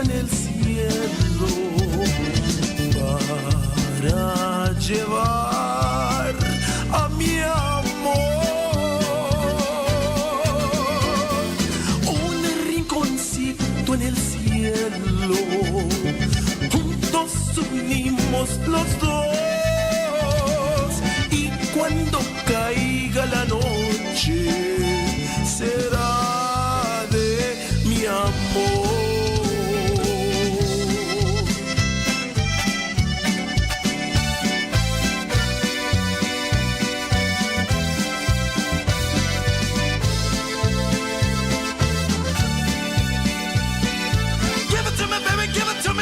en el cielo para llevar a mi amor. Un rinconcito en el cielo, juntos unimos los dos, y cuando caiga la noche será de mi amor.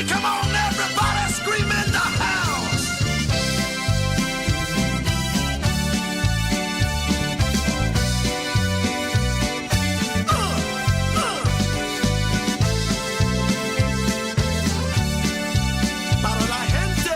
Come on, everybody, scream in the house. Para la gente.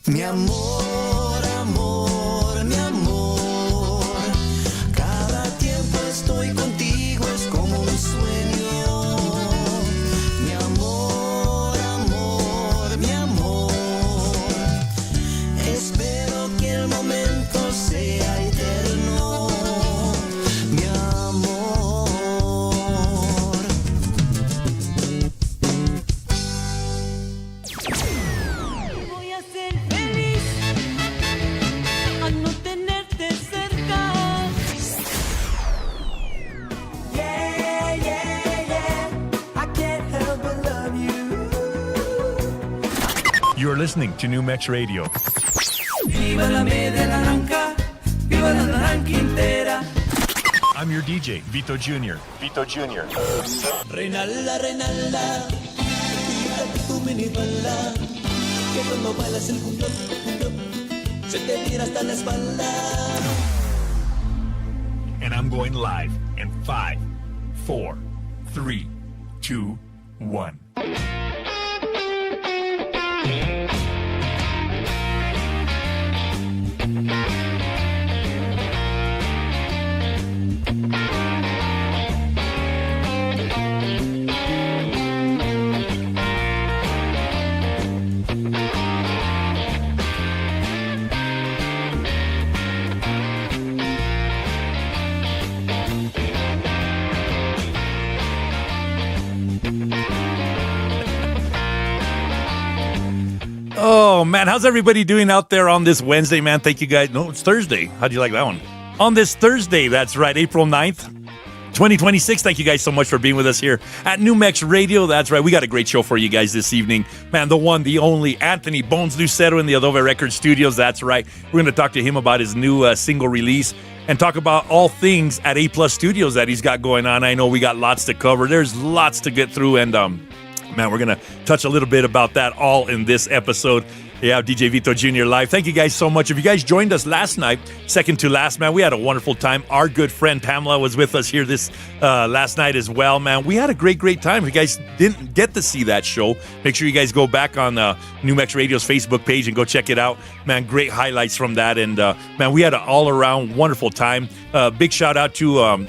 Mi amor, amor, mi amor, cada tiempo estoy contigo, es como un sueño. Mi amor, amor, mi amor, espero que el momento sea eterno. Mi amor. Voy a ser feliz al no tenerte cerca. Yeah, yeah, yeah, I can't help but love you. You're listening to New Mex Radio. Viva la media naranja, viva la naranja entera. I'm your DJ, Vito Jr. Vito Jr. Reinalda, Reinalda, quítate tu minifalda, que cuando bailas el cumbión, se te tira hasta la espalda. And I'm going live in 5, 4, 3, 2, 1. Oh, man, how's everybody doing out there on this Wednesday, man? Thank you, guys. No, it's Thursday. How'd you like that one? On this Thursday, that's right, April 9th, 2026. Thank you guys so much for being with us here at New Mex Radio. That's right, we got a great show for you guys this evening. Man, the one, the only, Anthony Bones Lucero in the Adobe Records studios. That's right. We're going to talk to him about his new single release and talk about all things at A Plus Studios that he's got going on. I know we got lots to cover. There's lots to get through, and Man, we're going to touch a little bit about that all in this episode. Yeah, DJ Vito Jr. live. Thank you guys so much. If you guys joined us last night, second to last, man, we had a wonderful time. Our good friend Pamela was with us here this last night as well, man. We had a great time. If you guys didn't get to see that show, make sure you guys go back on New Mex Radio's Facebook page and go check it out. Man, great highlights from that. And, man, we had an all-around wonderful time. Big shout-out to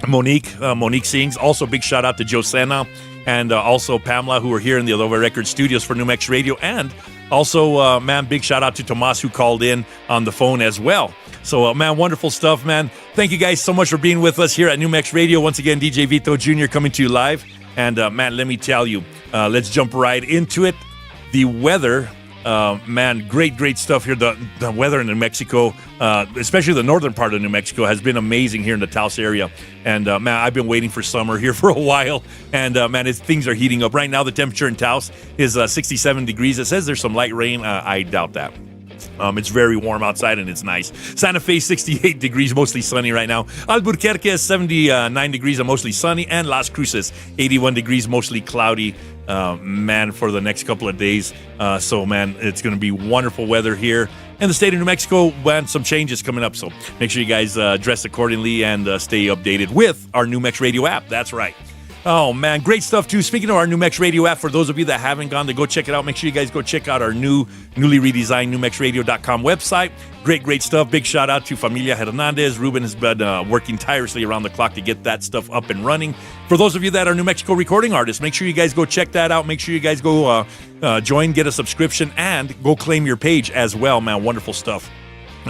Monique Sings. Also, big shout-out to Josena and also Pamela, who were here in the Adobe Records studios for New Mex Radio. And also, man, big shout out to Tomas, who called in on the phone as well. So, man, wonderful stuff, man. Thank you guys so much for being with us here at New Mex Radio. Once again, DJ Vito Jr. coming to you live. And, man, let me tell you, let's jump right into it. The weather, man, great stuff here. The weather in New Mexico, especially the northern part of New Mexico, has been amazing here in the Taos area. And, man, I've been waiting for summer here for a while. And, man, things are heating up. Right now, the temperature in Taos is 67 degrees. It says there's some light rain. I doubt that. It's very warm outside and it's nice. Santa Fe, 68 degrees, mostly sunny right now. Albuquerque is 79 degrees and mostly sunny. And Las Cruces, 81 degrees, mostly cloudy, man, for the next couple of days. So, man, it's going to be wonderful weather here in the state of New Mexico. And some changes coming up. So make sure you guys dress accordingly and stay updated with our New Mex Radio app. That's right. Oh, man, great stuff, too. Speaking of our New Mex Radio app, for those of you that haven't gone to go check it out, make sure you guys go check out our newly redesigned newmexradio.com website. Great stuff. Big shout out to Familia Hernandez. Ruben has been working tirelessly around the clock to get that stuff up and running. For those of you that are New Mexico recording artists, make sure you guys go check that out. Make sure you guys go join, get a subscription, and go claim your page as well, man. Wonderful stuff.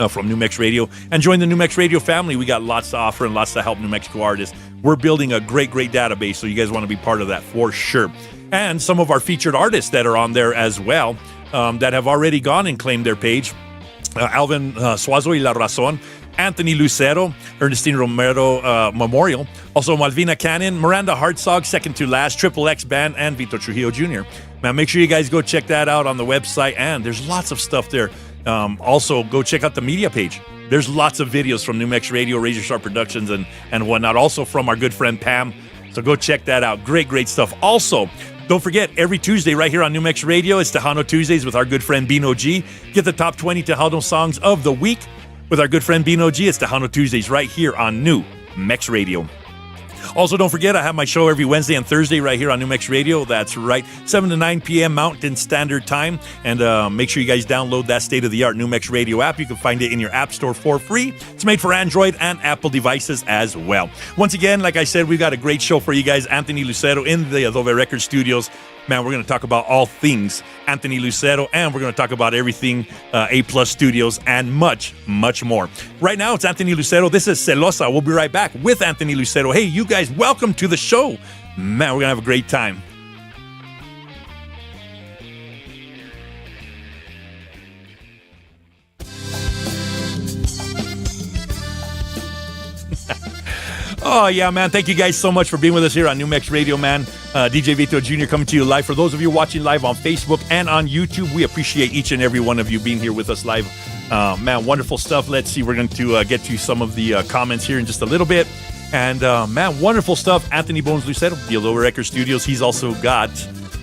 From New Mex Radio, and join the New Mex Radio family. We got lots to offer and lots to help New Mexico artists. We're building a great database, so you guys want to be part of that for sure. And some of our featured artists that are on there as well, that have already gone and claimed their page. Alvin Suazo y La Razón, Anthony Lucero, Ernestine Romero Memorial, also Malvina Cannon, Miranda Hartzog, second to last, Triple X Band, and Vito Trujillo Jr. Now, make sure you guys go check that out on the website, and there's lots of stuff there. Also, go check out the media page. There's lots of videos from New Mex Radio, Razor Sharp Productions, and whatnot. Also from our good friend Pam. So go check that out. Great stuff. Also, don't forget, every Tuesday right here on New Mex Radio, it's Tejano Tuesdays with our good friend Bino G. Get the top 20 Tejano songs of the week with our good friend Bino G. It's Tejano Tuesdays right here on New Mex Radio. Also, don't forget, I have my show every Wednesday and Thursday right here on New Mex Radio. That's right, 7 to 9 p.m. Mountain Standard Time. And make sure you guys download that state-of-the-art New Mex Radio app. You can find it in your app store for free. It's made for Android and Apple devices as well. Once again, like I said, we've got a great show for you guys. Anthony Lucero in the Adobe Records studios. Man, we're going to talk about all things Anthony Lucero, and we're going to talk about everything A-Plus Studios and much more. Right now, it's Anthony Lucero. This is Celosa. We'll be right back with Anthony Lucero. Hey, you guys, welcome to the show. Man, we're going to have a great time. Oh, yeah, man. Thank you guys so much for being with us here on New Mex Radio, man. DJ Vito Jr. coming to you live. For those of you watching live on Facebook and on YouTube, we appreciate each and every one of you being here with us live. Man, wonderful stuff. Let's see. We're going to get to some of the comments here in just a little bit. And, man, wonderful stuff. Anthony Bones Lucero, the Adobe Record Studios. He's also got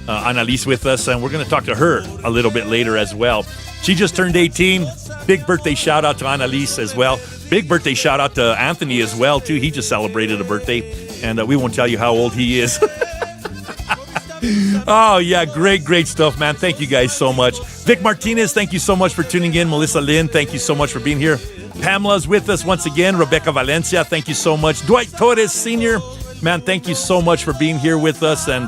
Annalise with us, and we're going to talk to her a little bit later as well. She just turned 18. Big birthday shout out to Annalise as well. Big birthday shout out to Anthony as well, too. He just celebrated a birthday, and we won't tell you how old he is. Oh, yeah, great stuff, man. Thank you guys so much. Vic Martinez, thank you so much for tuning in. Melissa Lynn, thank you so much for being here. Pamela's with us once again. Rebecca Valencia, thank you so much. Dwight Torres Sr., man, thank you so much for being here with us. And,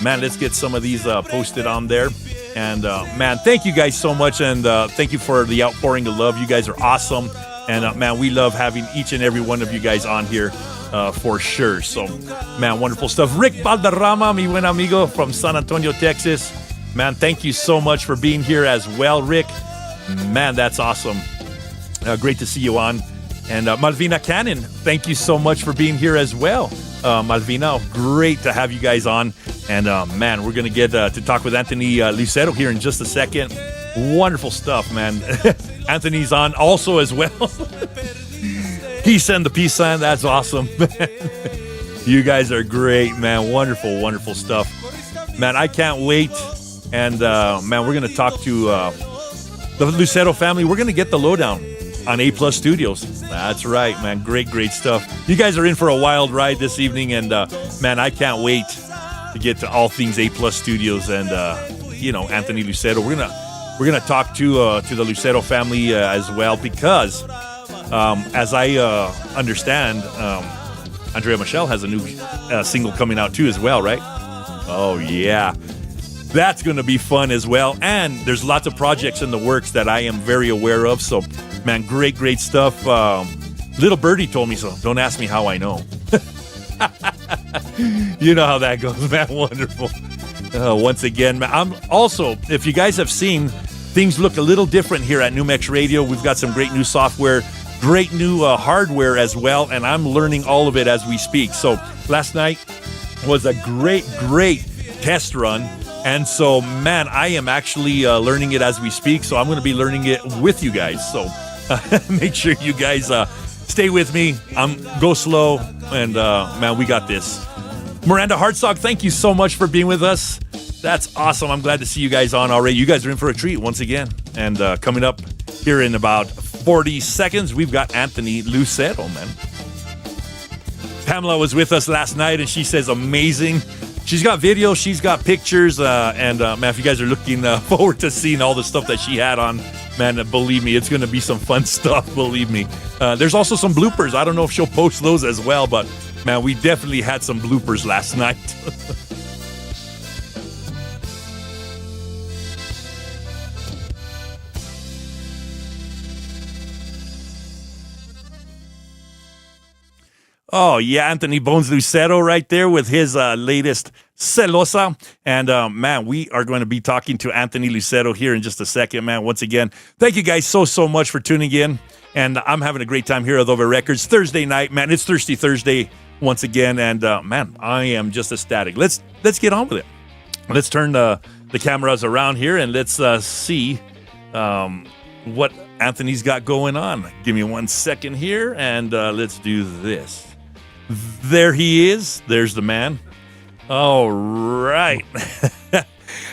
man, let's get some of these posted on there. And, man, thank you guys so much. And thank you for the outpouring of love. You guys are awesome. And, man, we love having each and every one of you guys on here for sure. So, man, wonderful stuff. Rick Valderrama, mi buen amigo from San Antonio, Texas. Man, thank you so much for being here as well, Rick. Man, that's awesome. Great to see you on. And Malvina Cannon, thank you so much for being here as well. Malvina, great to have you guys on. And, man, we're going to get to talk with Anthony Lucero here in just a second. Wonderful stuff, man. Anthony's on also as well. Peace and the peace sign. That's awesome. You guys are great, man. Wonderful stuff. Man, I can't wait. And, man, we're going to talk to the Lucero family. We're going to get the lowdown on A Plus Studios. That's right, man. Great stuff. You guys are in for a wild ride this evening. And, man, I can't wait to get to all things A Plus Studios and, Anthony Lucero. We're gonna talk to the Lucero family as well because, as I understand, Andrea Michelle has a new single coming out too as well, right? Oh yeah, that's gonna be fun as well. And there's lots of projects in the works that I am very aware of. So, man, great stuff. Little Birdie told me so. Don't ask me how I know. You know how that goes, man. Wonderful. Once again, man, I'm also, if you guys have seen, things look a little different here at New Mex Radio. We've got some great new software, great new hardware as well, and I'm learning all of it as we speak. So last night was a great test run, and so, man, I am actually learning it as we speak, so I'm going to be learning it with you guys. So make sure you guys stay with me. Go slow, and, man, we got this. Miranda Hartzog, thank you so much for being with us. That's awesome. I'm glad to see you guys on already. You guys are in for a treat once again. And coming up here in about 40 seconds, we've got Anthony Lucero, man. Pamela was with us last night, and she says amazing. She's got videos, she's got pictures, and man, if you guys are looking forward to seeing all the stuff that she had on, man, believe me, it's going to be some fun stuff, believe me. There's also some bloopers. I don't know if she'll post those as well, but man, we definitely had some bloopers last night. Oh, yeah, Anthony Bones Lucero right there with his latest Celosa. And, man, we are going to be talking to Anthony Lucero here in just a second, man. Once again, thank you guys so much for tuning in. And I'm having a great time here at Over Records. Thursday night, man, it's Thirsty Thursday once again. And, man, I am just ecstatic. Let's get on with it. Let's turn the cameras around here and let's see what Anthony's got going on. Give me 1 second here, and let's do this. There he is. There's the man. All right.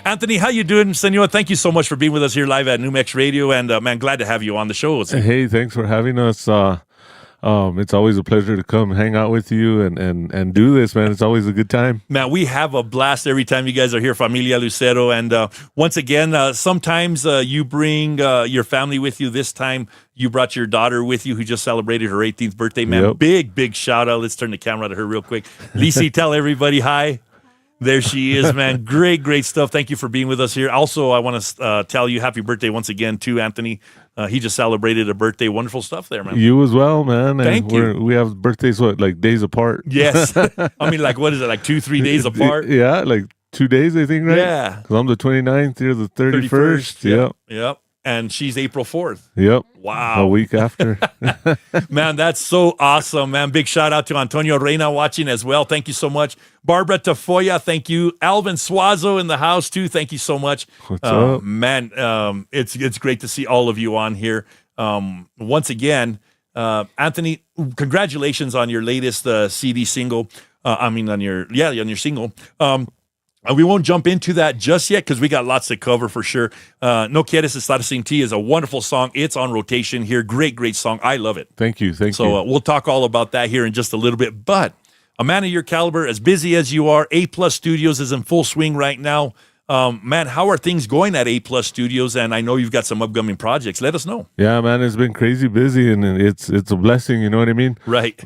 Anthony, how you doing, senor? Thank you so much for being with us here live at New Mex Radio, and man, glad to have you on the show. Hey, thanks for having us. It's always a pleasure to come hang out with you and do this, man. It's always a good time. Man, we have a blast every time you guys are here, Familia Lucero. And once again, sometimes you bring your family with you. This time, you brought your daughter with you who just celebrated her 18th birthday, man. Yep. Big shout out. Let's turn the camera to her real quick. Lisi, tell everybody hi. There she is, man. Great stuff. Thank you for being with us here. Also, I want to tell you happy birthday once again to Anthony. He just celebrated a birthday. Wonderful stuff there, man. You as well, man. Thank you. We have birthdays, like days apart? Yes. I mean, what is it, 2-3 days apart? Yeah, 2 days, I think, right? Yeah. Because I'm the 29th, you're the 31st. Yep. And she's April 4th. Yep. Wow. A week after. Man, that's so awesome, man. Big shout out to Antonio Reina watching as well. Thank you so much. Barbara Tafoya, thank you. Alvin Suazo in the house, too. Thank you so much. What's up? Man, it's great to see all of you on here. Once again, Anthony, congratulations on your latest CD single. On your single. We won't jump into that just yet because we got lots to cover for sure. No Quieres Estar Sin Ti is a wonderful song. It's on rotation here. Great song. I love it. Thank you. So we'll talk all about that here in just a little bit. But a man of your caliber, as busy as you are, A Plus Studios is in full swing right now. Man, how are things going at A Plus Studios? And I know you've got some upcoming projects. Let us know. Yeah, man, it's been crazy busy, and it's a blessing. You know what I mean? Right.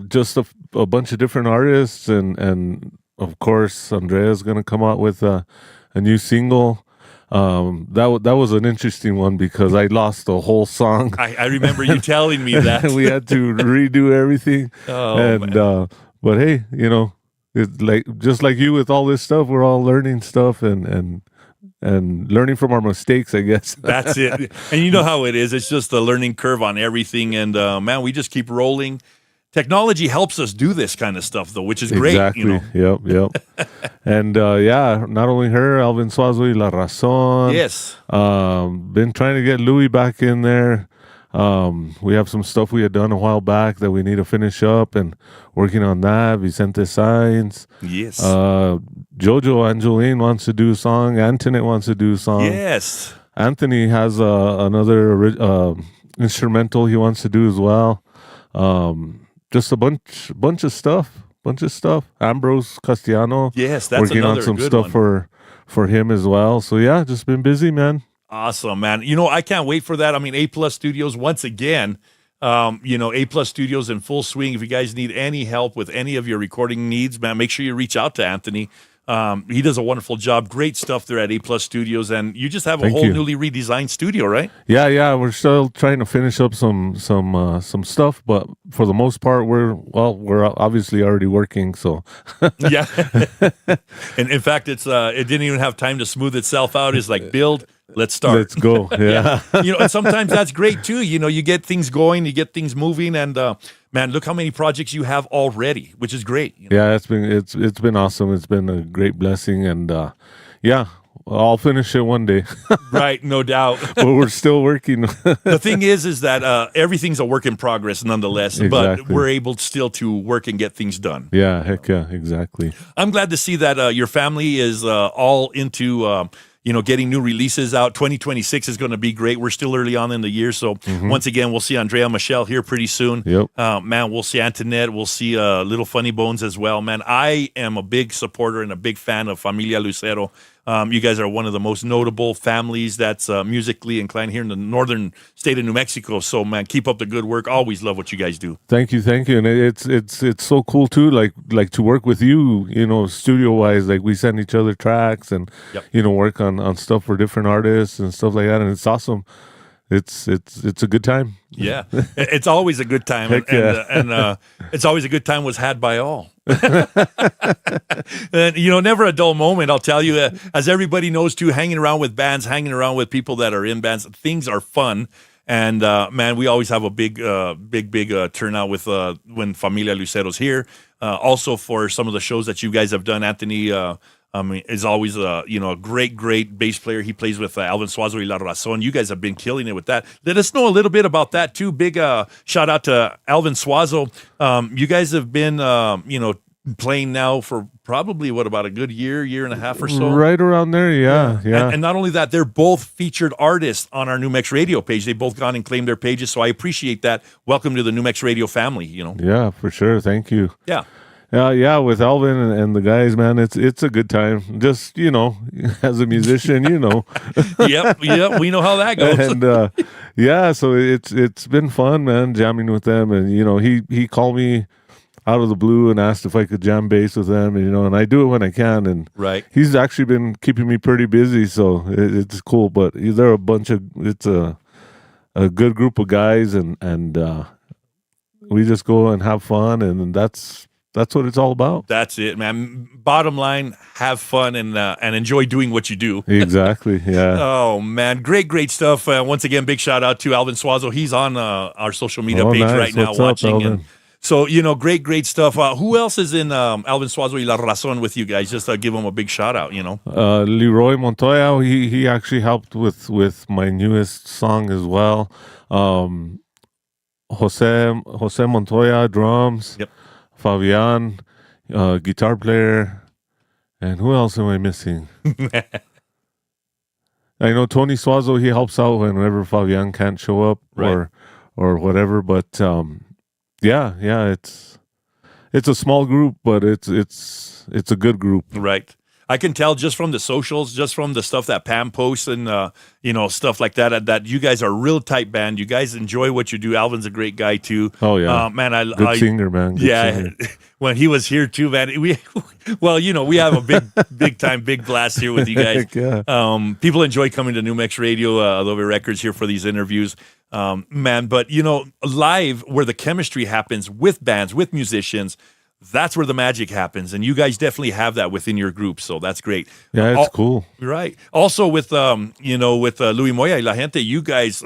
Just a bunch of different artists, and of course, Andrea's going to come out with a new single. That was an interesting one because I lost the whole song. I remember you telling me that. We had to redo everything. Man. But hey, it's just like you with all this stuff, we're all learning stuff and learning from our mistakes, I guess. That's it. And you know how it is. It's just a learning curve on everything. And man, we just keep rolling. Technology helps us do this kind of stuff, though, which is great. Exactly. Yep. And not only her, Alvin Suazo y La Razón. Yes. Been trying to get Louis back in there. We have some stuff we had done a while back that we need to finish up and working on that. Vicente Sainz. Yes. Jojo Angeline wants to do a song. Antoinette wants to do a song. Yes. Anthony has another instrumental he wants to do as well. Just a bunch of stuff. Ambrose Castellano. Yes, that's working on another some good stuff one. for him as well. So yeah, just been busy, man. Awesome, man. You know, I can't wait for that. I mean, A Plus Studios, once again, A Plus Studios in full swing. If you guys need any help with any of your recording needs, man, make sure you reach out to Anthony. He does a wonderful job. Great stuff there at A Plus Studios. And you just have a Thank whole you. newly redesigned studio, right? Yeah. We're still trying to finish up some stuff, but for the most part, we're obviously already working. So Yeah. And in fact, it didn't even have time to smooth itself out. It's like, build, let's start. let's go. Yeah. And sometimes that's great too. You get things going, you get things moving, and man, look how many projects you have already, which is great. Yeah, it's been awesome. It's been a great blessing, and yeah, I'll finish it one day. Right, no doubt. But we're still working. The thing is that everything's a work in progress nonetheless, but Exactly. we're able still to work and get things done. Yeah, heck yeah, exactly. I'm glad to see that your family is all into getting new releases out. 2026 is going to be great. We're still early on in the year, so once again, we'll see Andrea Michelle here pretty soon. Yep. Man, we'll see Antoinette. We'll see Little Funny Bones as well. Man, I am a big supporter and a big fan of Familia Lucero. You guys are one of the most notable families that's musically inclined here in the northern state of New Mexico. So, man, keep up the good work. Always love what you guys do. Thank you, and it's so cool too. Like to work with you, studio wise. Like we send each other tracks and Yep. work on stuff for different artists and stuff like that, and it's awesome. It's a good time. Yeah, it's always a good time, Heck yeah. and it's always a good time was had by all. And never a dull moment. I'll tell you, as everybody knows too, hanging around with bands, hanging around with people that are in bands, things are fun. And man, we always have a big turnout with when Familia Lucero's here. Also for some of the shows that you guys have done, Anthony. Is always a great bass player. He plays with Alvin Suazo y La Razón. You guys have been killing it with that. Let us know a little bit about that too. Big shout out to Alvin Suazo. You guys have been playing now for probably about a good year and a half or so. Right around there, yeah. And not only that, they're both featured artists on our New Mex Radio page. They've both gone and claimed their pages, so I appreciate that. Welcome to the New Mex Radio family. Yeah, for sure. Thank you. Yeah. Yeah, with Alvin and the guys, man, it's a good time. Just as a musician, Yep. We know how that goes. and yeah, so it's been fun, man, jamming with them. And he called me out of the blue and asked if I could jam bass with them, and I do it when I can. And Right. he's actually been keeping me pretty busy, so it's cool. But they're it's a good group of guys, and we just go and have fun, and that's what it's all about. That's it, man. Bottom line, have fun and enjoy doing what you do. Exactly, yeah. Oh, man. Great stuff. Once again, big shout out to Alvin Suazo. He's on our social media page nice. right now What's up, watching. Alvin? And so, great stuff. Who else is in Alvin Suazo y La Razón with you guys? Just give him a big shout out, Leroy Montoya, he actually helped with my newest song as well. Jose Montoya, drums. Yep. Fabian, guitar player, and who else am I missing? I know Tony Suazo, he helps out whenever Fabian can't show up Right. or whatever. But yeah, it's a small group, but it's a good group. Right. I can tell just from the socials, just from the stuff that Pam posts and, stuff like that you guys are a real tight band. You guys enjoy what you do. Alvin's a great guy too. Oh, yeah. Man, Good singer, man. Good singer. When he was here too, man, we have a big blast here with you guys. Heck yeah. People enjoy coming to New Mex Radio, Adobe Records here for these interviews. Man, but live where the chemistry happens with bands, with musicians, that's where the magic happens, and you guys definitely have that within your group, so that's great. Yeah, it's cool. Right. Also with with Luis Moya y La Gente, you guys,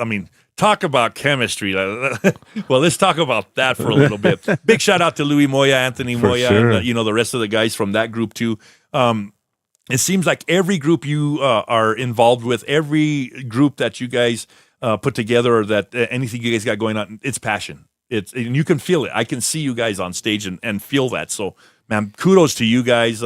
talk about chemistry. Well, let's talk about that for a little bit. Big shout out to Luis Moya, Anthony For Moya, sure. and the rest of the guys from that group too. It seems like every group you are involved with, every group that you guys put together, or that anything you guys got going on, it's passion. And you can feel it. I can see you guys on stage and feel that. So, man, kudos to you guys.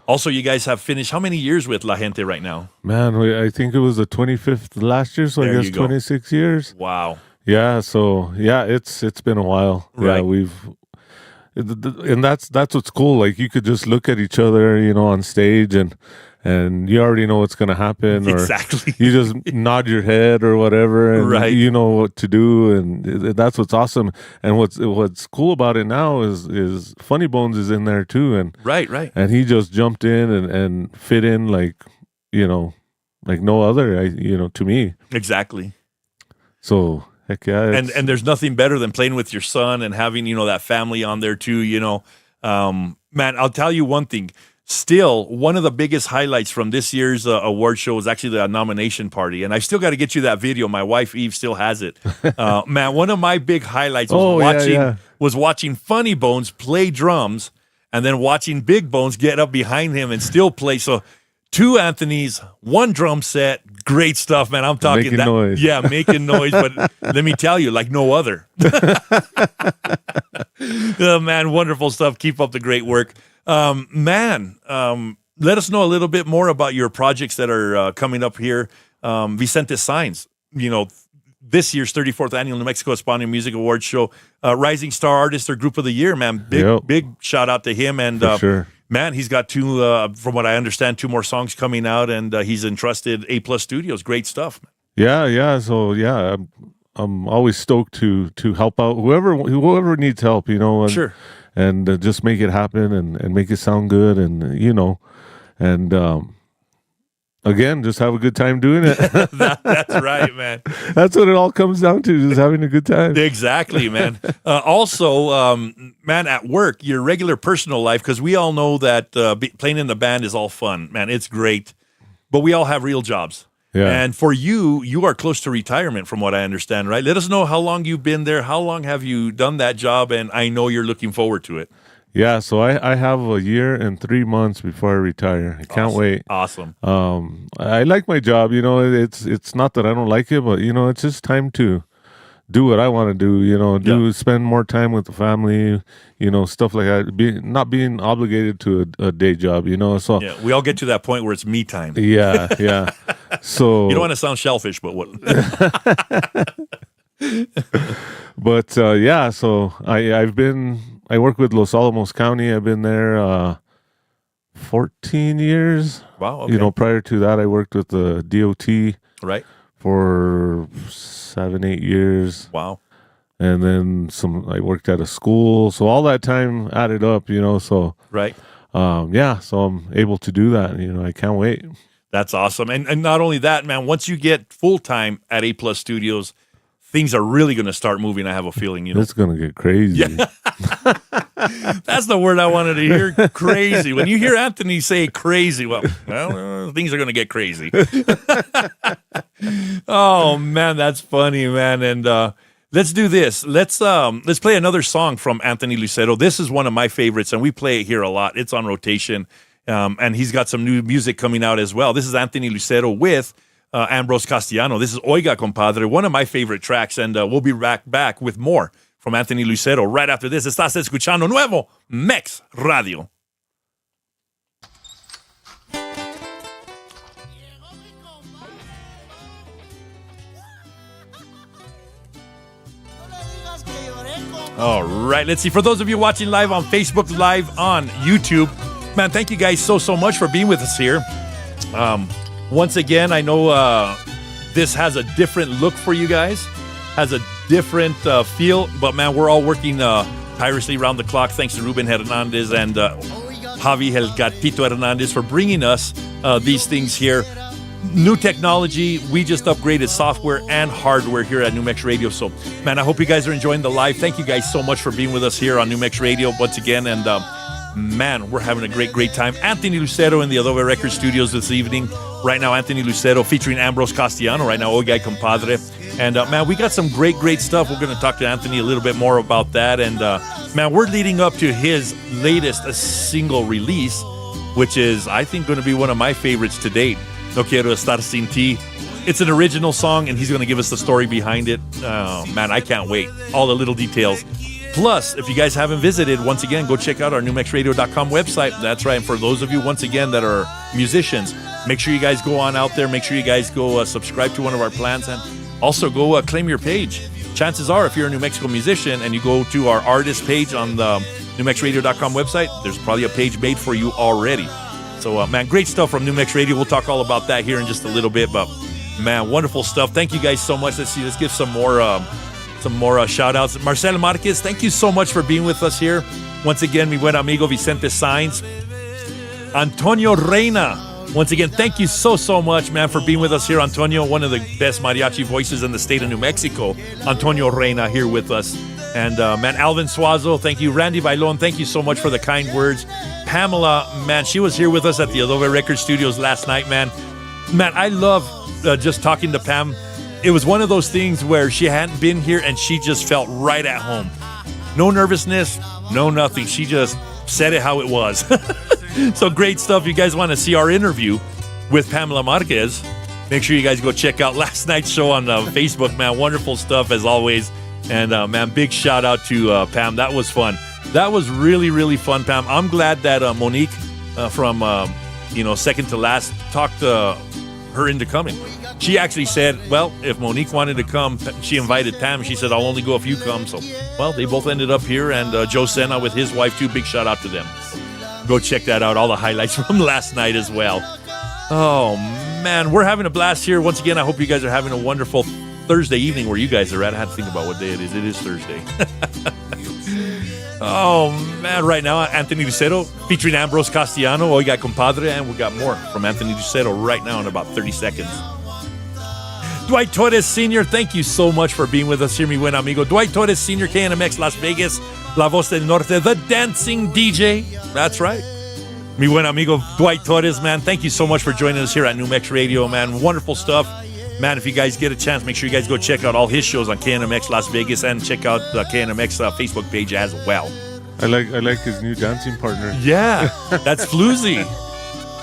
Also, you guys have finished how many years with La Gente right now? Man, I think it was the 25th last year, so There I guess you go. 26 years. Wow. Yeah, so yeah, it's been a while. Right. Yeah, and that's what's cool. Like you could just look at each other, on stage, and you already know what's gonna happen, or Exactly. you just nod your head or whatever, and Right. you know what to do, and that's what's awesome. And what's cool about it now is Funny Bones is in there too, and Right. and he just jumped in and fit in like like no other, to me. Exactly. So heck yeah, And there's nothing better than playing with your son and having that family on there too. Man, I'll tell you one thing. Still, one of the biggest highlights from this year's award show was actually the nomination party, and I still got to get you that video. My wife Eve still has it. Man, one of my big highlights was was watching Funny Bones play drums, and then watching Big Bones get up behind him and still play. So, two Anthony's, one drum set. Great stuff, man. I'm talking Making noise. Yeah, making noise, but let me tell you, like no other. Oh, man, wonderful stuff. Keep up the great work. Man, let us know a little bit more about your projects that are coming up here. Vicente Signs, this year's 34th Annual New Mexico Hispanic Music Awards show, Rising Star Artist or Group of the Year, man. Big shout out to him. And For sure. man, he's got two, from what I understand, 2 more songs coming out, and he's entrusted A Plus Studios. Great stuff. Yeah. So yeah, I'm always stoked to help out whoever needs help, and, Sure. and just make it happen and make it sound good, and and again, just have a good time doing it. That's right, man. That's what it all comes down to, just having a good time. Exactly, man. Also, man, at work, your regular personal life, because we all know that playing in the band is all fun, man. It's great, but we all have real jobs. Yeah. And for you are close to retirement, from what I understand, right? Let us know how long you've been there. How long have you done that job? And I know you're looking forward to it. Yeah, so I have a year and 3 months before I retire. I can't wait. Awesome. I like my job. It's not that I don't like it, but it's just time to do what I want to do. Spend more time with the family. Stuff like that. Not being obligated to a day job. So Yeah, we all get to that point where it's me time. yeah. So You don't want to sound shellfish, but what? But yeah, so I work with Los Alamos County. I've been there 14 years. Wow. Okay. Prior to that, I worked with the DOT Right. for 7-8 years, Wow. and then I worked at a school. So all that time added up, So Right. yeah, so I'm able to do that. I can't wait. That's awesome. And not only that, man, once you get full time at A Plus Studios, things are really going to start moving. I have a feeling, It's gonna get crazy. Yeah. That's the word I wanted to hear. Crazy. When you hear Anthony say crazy, well, things are going to get crazy. Oh man, that's funny, man. And let's do this. Let's play another song from Anthony Lucero. This is one of my favorites, and we play it here a lot. It's on rotation, and he's got some new music coming out as well. This is Anthony Lucero with Ambrose Castellano. This is Oiga Compadre, one of my favorite tracks, and we'll be back with more from Anthony Lucero right after this. Estás escuchando Nuevo Mex Radio. All right, let's see. For those of you watching live on Facebook, live on YouTube, man, thank you guys so much for being with us here. Once again, I know this has a different look for you guys, has a different feel, but man, we're all working tirelessly around the clock. Thanks to Ruben Hernandez and Javi El Gatito Hernandez for bringing us these things here. New technology, we just upgraded software and hardware here at New Mex Radio. So, man, I hope you guys are enjoying the live. Thank you guys so much for being with us here on New Mex Radio once again. And, man, we're having a great time. Anthony Lucero in the Adobe Records studios this evening. Right now, Anthony Lucero featuring Ambrose Castellano. Right now, Oiga Compadre. And, man, we got some great stuff. We're going to talk to Anthony a little bit more about that. And, man, we're leading up to his latest single release, which is, I think, going to be one of my favorites to date. No Quiero Estar Sin Ti. It's an original song, and he's going to give us the story behind it. Oh, man, I can't wait. All the little details. Plus, if you guys haven't visited, once again, go check out our newmexradio.com website. That's right. And for those of you, once again, that are musicians, make sure you guys go on out there. Make sure you guys go subscribe to one of our plans, and also go claim your page. Chances are, if you're a New Mexico musician and you go to our artist page on the newmexradio.com website, there's probably a page made for you already. So, man, great stuff from New Mex Radio. We'll talk all about that here in just a little bit. But, man, wonderful stuff. Thank you guys so much. Let's give some more shout outs. Marcel Marquez, thank you so much for being with us here. Once again, mi buen amigo Vicente Sainz. Antonio Reina, once again, thank you so much, man, for being with us here. Antonio, one of the best mariachi voices in the state of New Mexico. Antonio Reina here with us. And, man, Alvin Suazo, thank you. Randy Bailon, thank you so much for the kind words. Pamela, man, she was here with us at the Adobe Record Studios last night, man. Man, I love just talking to Pam. It was one of those things where she hadn't been here and she just felt right at home. No nervousness, no nothing. She just said it how it was. So great stuff. You guys want to see our interview with Pamela Marquez, make sure you guys go check out last night's show on Facebook, man. Wonderful stuff as always. And, man, big shout out to Pam. That was fun. That was really, really fun, Pam. I'm glad that Monique from, Second to Last talked her into coming. She actually said, well, if Monique wanted to come, she invited Pam. She said, I'll only go if you come. So, well, they both ended up here. And Joe Senna with his wife, too. Big shout out to them. Go check that out. All the highlights from last night as well. Oh, man, we're having a blast here. Once again, I hope you guys are having a wonderful Thursday evening where you guys are at. I had to think about what day it is. It is Thursday. Oh, man, right now, Anthony Lucero featuring Ambrose Castellano, Oiga Compadre, and we got more from Anthony Lucero right now in about 30 seconds. Dwight Torres Sr., thank you so much for being with us here, mi buen amigo. Dwight Torres Sr., KNMX Las Vegas, La Voz del Norte, the dancing DJ. That's right. Mi buen amigo Dwight Torres, man, thank you so much for joining us here at New Mex Radio, man. Wonderful stuff. Man, if you guys get a chance, make sure you guys go check out all his shows on KNMX Las Vegas and check out the KNMX Facebook page as well. I like his new dancing partner. Yeah, that's Floozy.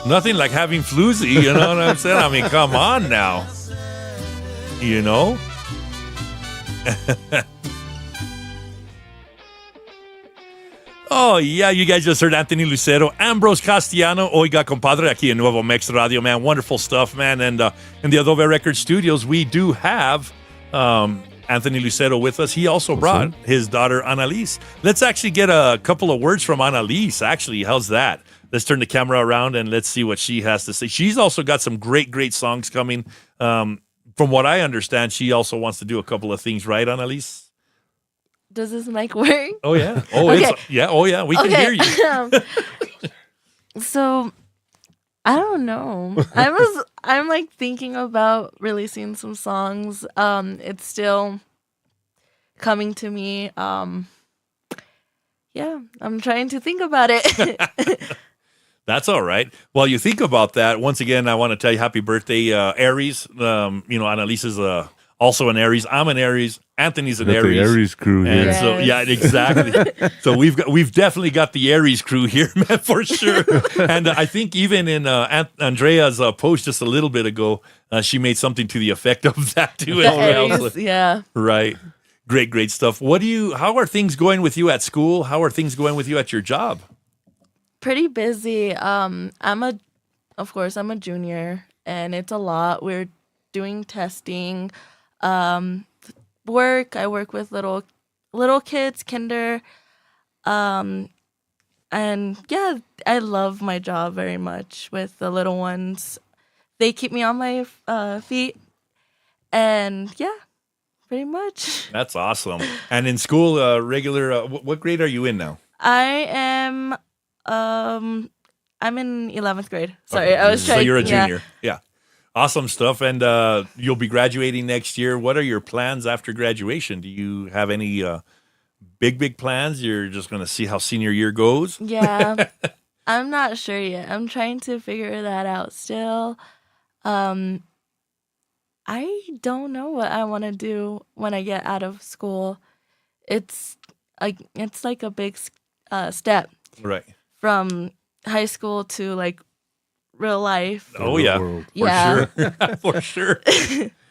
Nothing like having Floozy, you know what I'm saying? I mean, come on now. You know? Oh, yeah, you guys just heard Anthony Lucero, Ambrose Castellano, Oiga Compadre, aquí en Nuevo Mex Radio, man. Wonderful stuff, man. And in the Adobe Record Studios, we do have Anthony Lucero with us. He also brought his daughter, Annalise. Let's actually get a couple of words from Annalise, actually. How's that? Let's turn the camera around and let's see what she has to say. She's also got some great songs coming. From what I understand, she also wants to do a couple of things, right, Annalise? Does this mic work? Oh, yeah. Oh, okay. We can hear you. So, I don't know. I'm like thinking about releasing some songs. It's still coming to me. Yeah, I'm trying to think about it. That's all right. While you think about that, once again, I want to tell you happy birthday, Aries. Annalise is also an Aries. I'm an Aries. Anthony's an Aries. The Aries crew here. And so, yeah, exactly. So we've definitely got the Aries crew here, man, for sure. And I think even in Andrea's post just a little bit ago, she made something to the effect of that too. As well. Aries, yeah. Right. Great stuff. How are things going with you at school? How are things going with you at your job? Pretty busy. I'm a junior, and it's a lot. We're doing testing. I work with little kids, kinder, and yeah, I love my job very much with the little ones. They keep me on my feet, and yeah, pretty much. That's awesome. And in school, regular, what grade are you in now? I am, I'm in 11th grade. Sorry, I was trying. So you're a junior, yeah. Awesome stuff. And you'll be graduating next year. What are your plans after graduation? Do you have any big plans? You're just going to see how senior year goes? Yeah. I'm not sure yet. I'm trying to figure that out still. I don't know what I want to do when I get out of school. It's like a big step. Right. From high school to like real life. Oh, real yeah. world. For Yeah. sure. For sure.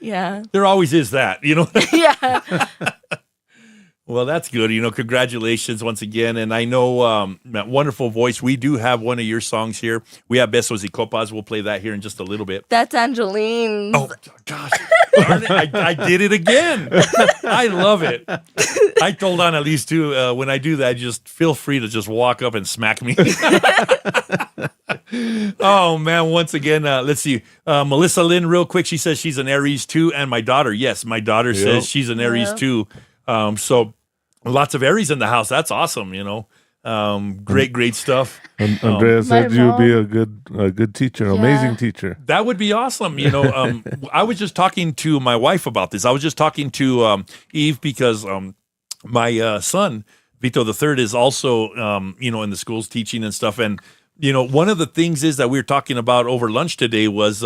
Yeah. There always is that, you know? Yeah. Well, that's good. Congratulations once again. And I know that wonderful voice. We do have one of your songs here. We have Besos y Copas. We'll play that here in just a little bit. That's Angeline's. Oh, gosh. Darn it. I did it again. I love it. I told Annalise, too, when I do that, just feel free to just walk up and smack me. Oh, man. Once again, let's see. Melissa Lynn, real quick, she says she's an Aries, too. And my daughter, yes, my daughter says she's an Aries, Yep. too. So lots of Aries in the house. That's awesome, Great stuff. Andrea said My you'd be mom- a good teacher, Yeah. amazing teacher. That would be awesome. I was just talking to my wife about this. I was just talking to Eve because my son, Vito the third, is also, in the schools teaching and stuff. And, one of the things is that we were talking about over lunch today was,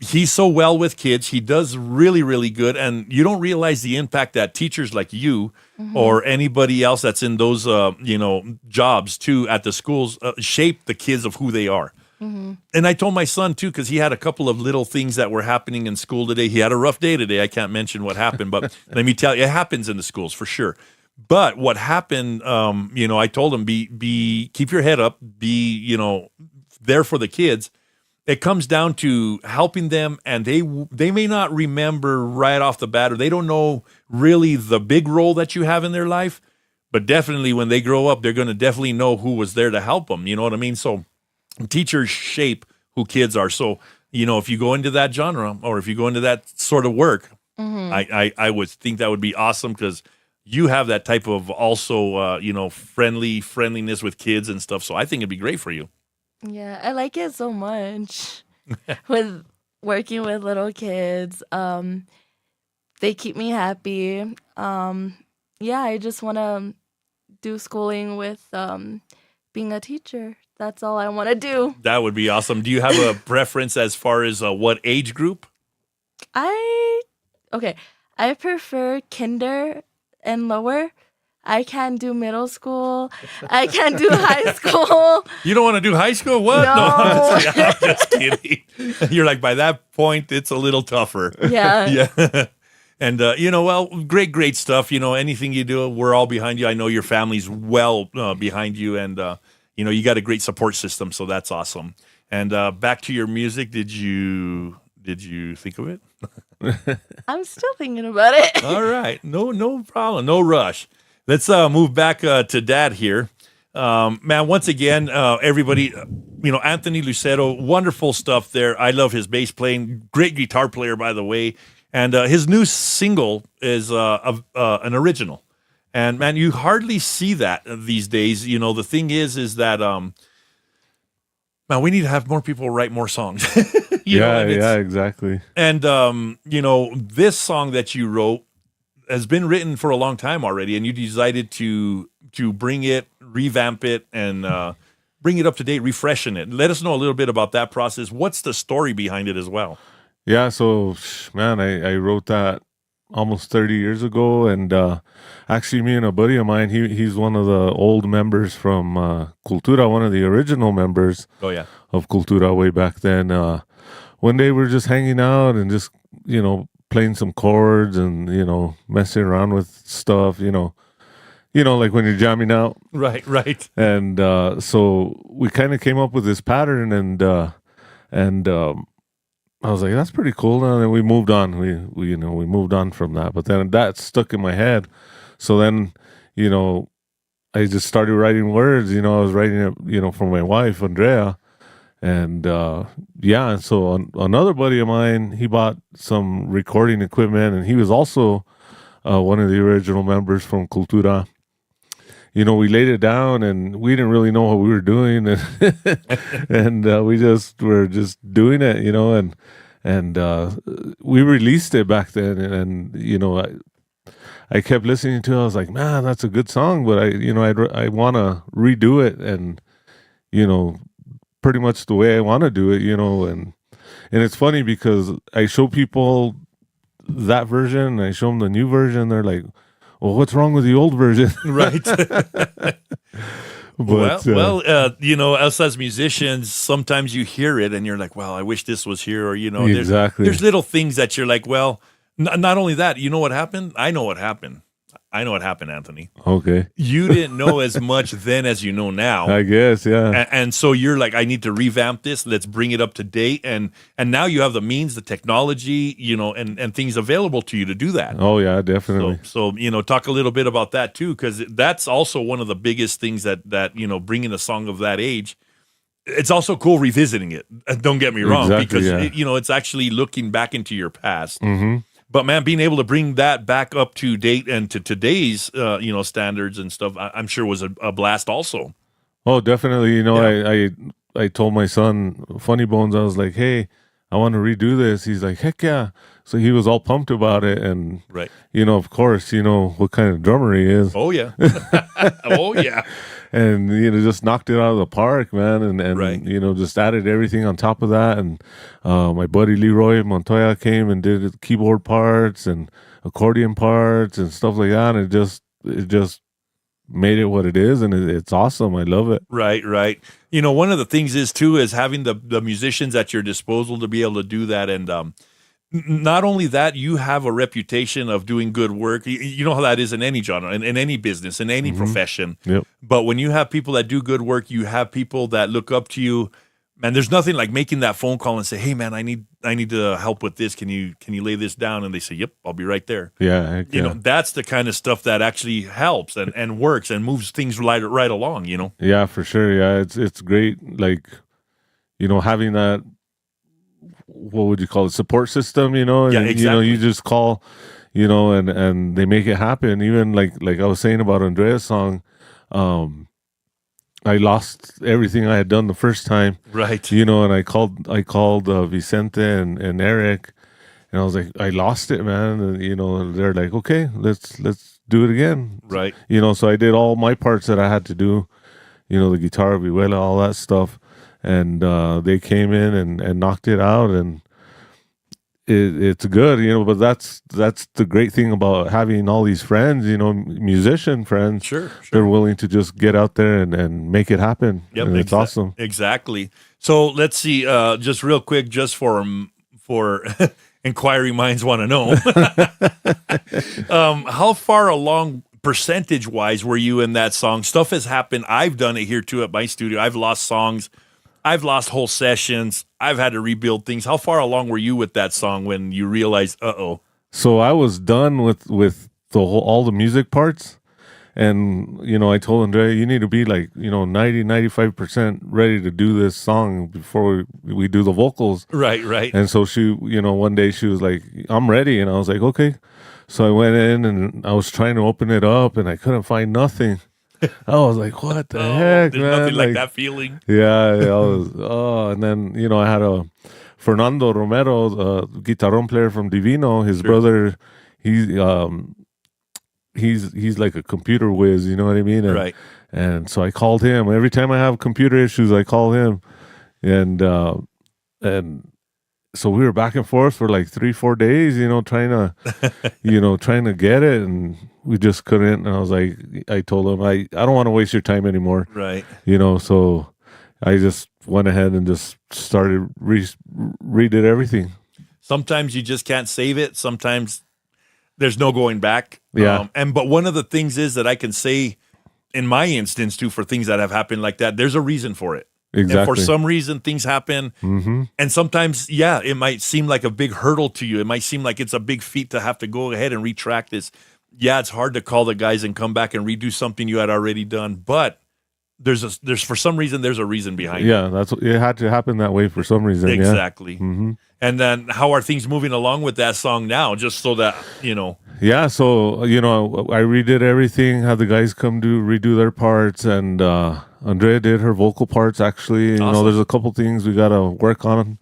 he's so well with kids. He does really, really good. And you don't realize the impact that teachers like you or anybody else that's in those, jobs too at the schools shape the kids of who they are. And I told my son too, because he had a couple of little things that were happening in school today. He had a rough day today. I can't mention what happened, but let me tell you, it happens in the schools for sure. But what happened, I told him, keep your head up, be, there for the kids. It comes down to helping them, and they may not remember right off the bat, or they don't know really the big role that you have in their life, but definitely when they grow up, they're going to definitely know who was there to help them. You know what I mean? So teachers shape who kids are. So, if you go into that genre or if you go into that sort of work, I would think that would be awesome because you have that type of also, friendliness with kids and stuff. So I think it'd be great for you. Yeah, I like it so much. With working with little kids, they keep me happy. I just want to do schooling with being a teacher. That's all I want to do. That would be awesome. Do you have a preference as far as what age group? I prefer kinder and lower. I can't do middle school. I can't do high school. You don't want to do high school? What? No. I'm just kidding. You're like, by that point, it's a little tougher. Yeah. Yeah. And, great stuff. Anything you do, we're all behind you. I know your family's well behind you. And, you got a great support system. So that's awesome. And back to your music. Did you think of it? I'm still thinking about it. All right. No problem. No rush. Let's move back to Dad here. Man, once again, everybody, Anthony Lucero, wonderful stuff there. I love his bass playing. Great guitar player, by the way. And his new single is an original. And, man, you hardly see that these days. The thing is that, man, we need to have more people write more songs. Exactly. And, this song that you wrote has been written for a long time already, and you decided to bring it, revamp it, and bring it up to date, refreshing it. Let us know a little bit about that process. What's the story behind it as well? Yeah, so, man, I wrote that almost 30 years ago, and actually me and a buddy of mine, he's one of the old members from Cultura, one of the original members of Cultura way back then. One day we were just hanging out and just, playing some chords and, messing around with stuff, like when you're jamming out. Right. And so we kind of came up with this pattern, and I was like, that's pretty cool. And then we moved on. We moved on from that. But then that stuck in my head. So then, I just started writing words. I was writing it, for my wife, Andrea. And and so another buddy of mine, he bought some recording equipment, and he was also one of the original members from Cultura. We laid it down, and we didn't really know what we were doing, and we just were just doing it, and we released it back then, and I kept listening to it. I was like, man, that's a good song, but I want to redo it, and pretty much the way I want to do it, and it's funny because I show people that version, and I show them the new version. They're like, well, what's wrong with the old version? Right. You know, us as musicians, sometimes you hear it and you're like, well, I wish this was here, or you know, Exactly. there's little things that you're like, well, not only that, you know what happened? I know what happened. I know what happened, Anthony. Okay. You didn't know as much then as you know now. I guess, yeah. And so you're like, I need to revamp this. Let's bring it up to date. And now you have the means, the technology, you know, and things available to you to do that. Oh yeah, definitely. So you know, talk a little bit about that too, because that's also one of the biggest things that you know, bringing a song of that age. It's also cool revisiting it. Don't get me wrong, Exactly, because yeah. you know, it's actually looking back into your past. Mm-hmm. But man, being able to bring that back up to date and to today's you know, standards and stuff, I'm sure was a blast also. Oh, definitely. You know, Yeah. I told my son, Funny Bones, I was like, hey, I want to redo this. He's like, heck yeah. So he was all pumped about it. And, Right. you know, of course, you know what kind of drummer he is. Oh yeah. Oh yeah. And, you know, just knocked it out of the park, man. And Right. you know, just added everything on top of that. And my buddy Leroy Montoya came and did keyboard parts and accordion parts and stuff like that. And it just made it what it is. And it's awesome. I love it. Right. You know, one of the things is too is having the musicians at your disposal to be able to do that, and not only that, you have a reputation of doing good work. You know how that is in any genre, in any business, in any profession. Yep. But when you have people that do good work, you have people that look up to you. Man, there's nothing like making that phone call and say, "Hey, man, I need to help with this. Can you lay this down?" And they say, "Yep, I'll be right there." Yeah. Heck You yeah. know, that's the kind of stuff that actually helps and works and moves things right along. You know. Yeah, for sure. Yeah, it's great. Like, you know, having that, what would you call it, support system? You know, and, Yeah, you know, you exactly. just call, you know, and they make it happen. Even like I was saying about Andrea's song, I lost everything I had done the first time, Right. you know, and I called Vicente and Eric, and I was like, I lost it, man. And you know, they're like, okay, let's do it again. Right. You know, so I did all my parts that I had to do, you know, the guitar, vihuela, all that stuff. And they came in and knocked it out, and it's good, you know. But that's the great thing about having all these friends, you know, musician friends. Sure. They're willing to just get out there and make it happen. Yep, and it's awesome. Exactly. So let's see, just real quick, just for inquiring minds want to know, how far along percentage-wise were you in that song? Stuff has happened. I've done it here too at my studio. I've lost songs. I've lost whole sessions. I've had to rebuild things. How far along were you with that song when you realized, So I was done with all the music parts. And, you know, I told Andrea, you need to be like, you know, 95% ready to do this song before we do the vocals. Right. And so she, you know, one day she was like, I'm ready. And I was like, okay. So I went in and I was trying to open it up and I couldn't find nothing. I was like, what the heck, There's man? nothing like that feeling. Yeah, I was, and then, you know, I had a Fernando Romero, guitarron player from Divino, his brother, he's like a computer whiz, you know what I mean? And, Right. And so I called him. Every time I have computer issues, I call him. And so we were back and forth for like 3-4 days, you know, trying to get it, and we just couldn't. And I was like, I told him, I don't want to waste your time anymore. Right. You know, so I just went ahead and just started redid everything. Sometimes you just can't save it. Sometimes there's no going back. Yeah. But one of the things is that I can say in my instance too, for things that have happened like that, there's a reason for it. Exactly. And for some reason, things happen. Mm-hmm. And sometimes, yeah, it might seem like a big hurdle to you. It might seem like it's a big feat to have to go ahead and retract this. Yeah, it's hard to call the guys and come back and redo something you had already done. But there's for some reason, there's a reason behind it. Yeah, it had to happen that way for some reason. Exactly. Yeah. Mm-hmm. And then how are things moving along with that song now? Just so that, you know. Yeah, so, you know, I redid everything, had the guys come redo their parts, and Andrea did her vocal parts, actually. You Awesome. know, there's a couple things we got to work on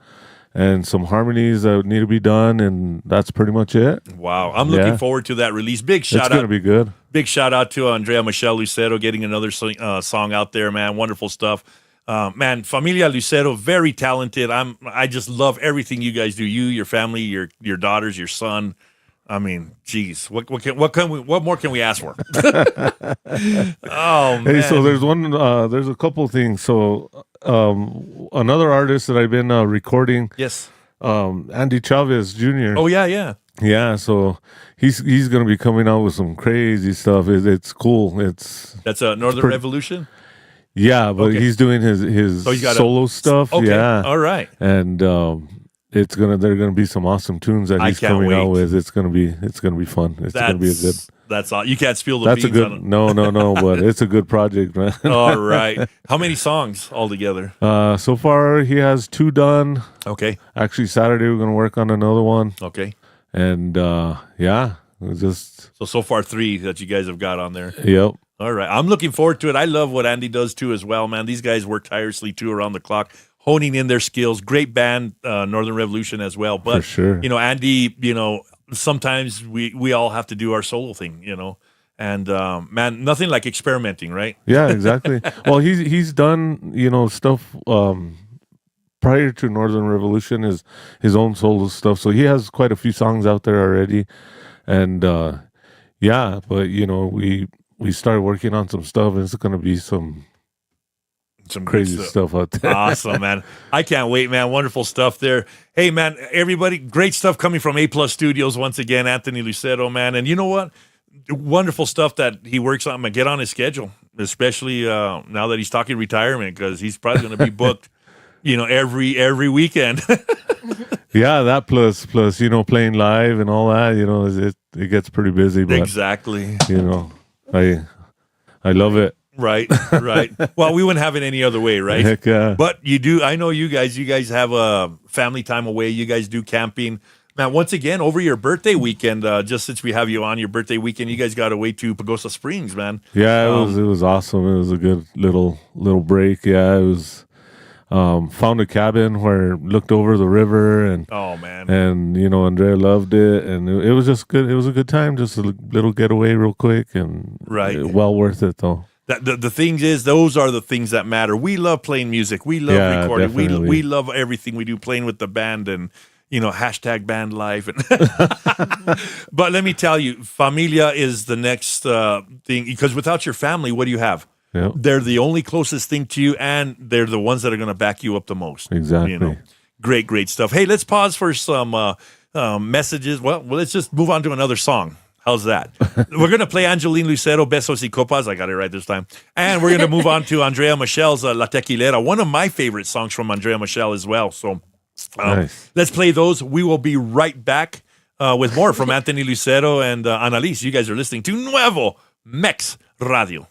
and some harmonies that need to be done, and that's pretty much it. Wow. I'm looking forward to that release. Big shout It's going to out. be good. Big shout out to Andrea Michelle Lucero getting another song out there, man. Wonderful stuff. Man, Familia Lucero, very talented. I just love everything you guys do. You, your family, your daughters, your son. I mean, geez, what more can we ask for? Oh man. Hey, so there's a couple things. So another artist that I've been recording, Yes. Andy Chavez Jr. Oh yeah. Yeah, so he's going to be coming out with some crazy stuff. It's cool. That's a Northern Revolution. Yeah, but Okay. he's doing his Oh, he's got solo stuff. Okay. Yeah, All right. and there are gonna be some awesome tunes that I he's can't coming out wait. with. It's gonna be fun. It's gonna be a good. That's all. You can't spill the That's a beans on good. it. No, but it's a good project, man. All right. How many songs altogether? So far he has 2 done. Okay. Actually, Saturday we're gonna work on another one, Okay. and yeah, it's just So far 3 that you guys have got on there. yep. All right. I'm looking forward to it. I love what Andy does too as well, man. These guys work tirelessly too around the clock, honing in their skills. Great band, Northern Revolution as well. But For sure. Andy, sometimes we all have to do our solo thing, And man, nothing like experimenting, right? Yeah, exactly. Well, he's done stuff prior to Northern Revolution, his own solo stuff. So he has quite a few songs out there already, and yeah. But we started working on some stuff, and it's going to be some Some good crazy stuff out there. Awesome, man. I can't wait, man. Wonderful stuff there. Hey, man, everybody, great stuff coming from A Plus Studios once again, Anthony Lucero, man. And you know what? Wonderful stuff that he works on. I'm going to get on his schedule, especially now that he's talking retirement, because he's probably going to be booked, every weekend. Yeah, that plus playing live and all that. It gets pretty busy, but Exactly. I love it. Right. Well, we wouldn't have it any other way, right? Heck yeah. But you do. I know you guys have a family time away. You guys do camping. Man, once again, over your birthday weekend, just since we have you on your birthday weekend, you guys got away to Pagosa Springs, man. Yeah, it was awesome. It was a good little break. Yeah, it was found a cabin where looked over the river, and Oh man. and Andrea loved it, and it was just good. It was a good time, just a little getaway real quick, and Right. well worth it though. The thing is, those are the things that matter. We love playing music. We love Yeah, recording. definitely. We love everything we do, playing with the band and hashtag band life. But let me tell you, familia is the next thing, because without your family, what do you have? Yep. They're the only closest thing to you, and they're the ones that are going to back you up the most. Exactly. Great stuff. Hey, let's pause for some messages. Well, let's just move on to another song. How's that? We're going to play Angeline Lucero, Besos y Copas. I got it right this time. And we're going to move on to Andrea Michel's La Tequilera, one of my favorite songs from Andrea Michel as well. So Nice. let's play those. We will be right back with more from Anthony Lucero and Annalise. You guys are listening to Nuevo Mex Radio.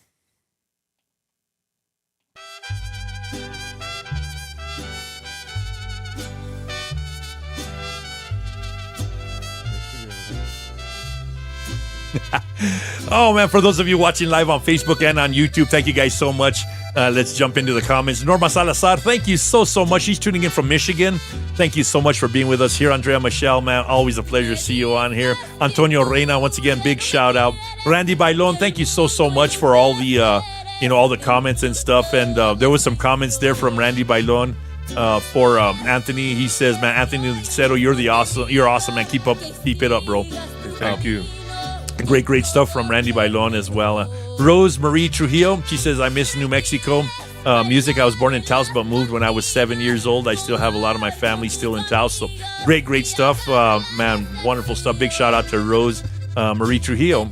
Oh, man, for those of you watching live on Facebook and on YouTube, thank you guys so much. Let's jump into the comments. Norma Salazar, thank you so much. She's tuning in from Michigan. Thank you so much for being with us here. Andrea Michel, man, always a pleasure to see you on here. Antonio Reina, once again, big shout out. Randy Bailon, thank you so much for all the, all the comments and stuff. And there was some comments there from Randy Bailon for Anthony. He says, man, Anthony Lucero, you're awesome, man. Keep it up, bro. Thank you. Great stuff from Randy Bailon as well. Rose Marie Trujillo, she says, I miss New Mexico music. I was born in Taos but moved when I was 7 years old. I still have a lot of my family still in Taos. So great stuff. Man, wonderful stuff. Big shout out to Rose Marie Trujillo.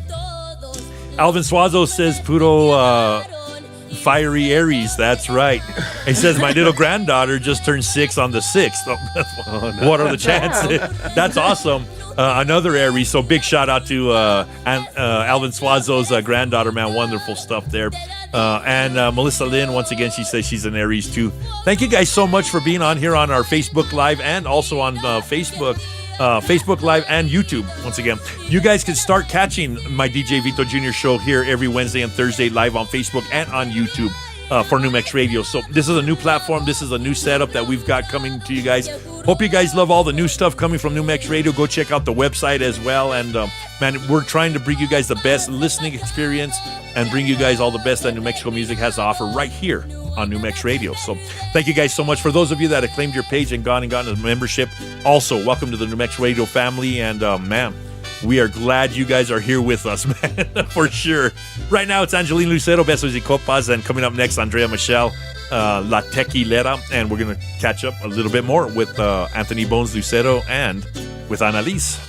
Alvin Suazo says, Puro fiery Aries. That's right. He says, my little granddaughter just turned 6 on the 6th. What are the chances? That's awesome. Another Aries, so big shout out to Alvin Suazo's granddaughter, man. Wonderful stuff there. And Melissa Lynn, once again, she says she's an Aries too. Thank you guys so much for being on here on our Facebook Live and also on Facebook Live and YouTube. Once again, you guys can start catching my DJ Vito Jr. show here every Wednesday and Thursday live on Facebook and on YouTube. For New Mex Radio. So this is a new platform. This is a new setup that we've got coming to you guys. Hope you guys love all the new stuff coming from New Mex Radio. Go check out the website as well. And man, we're trying to bring you guys the best listening experience and bring you guys all the best that New Mexico music has to offer right here on New Mex Radio. So thank you guys so much. For those of you that have claimed your page and gotten a membership, also welcome to the New Mex Radio family. And man, We are glad you guys are here with us, man, for sure. Right now, it's Angeline Lucero, Besos y Copas, and coming up next, Andrea Michelle, La Tequilera, and we're going to catch up a little bit more with Anthony Bones Lucero and with Annalise.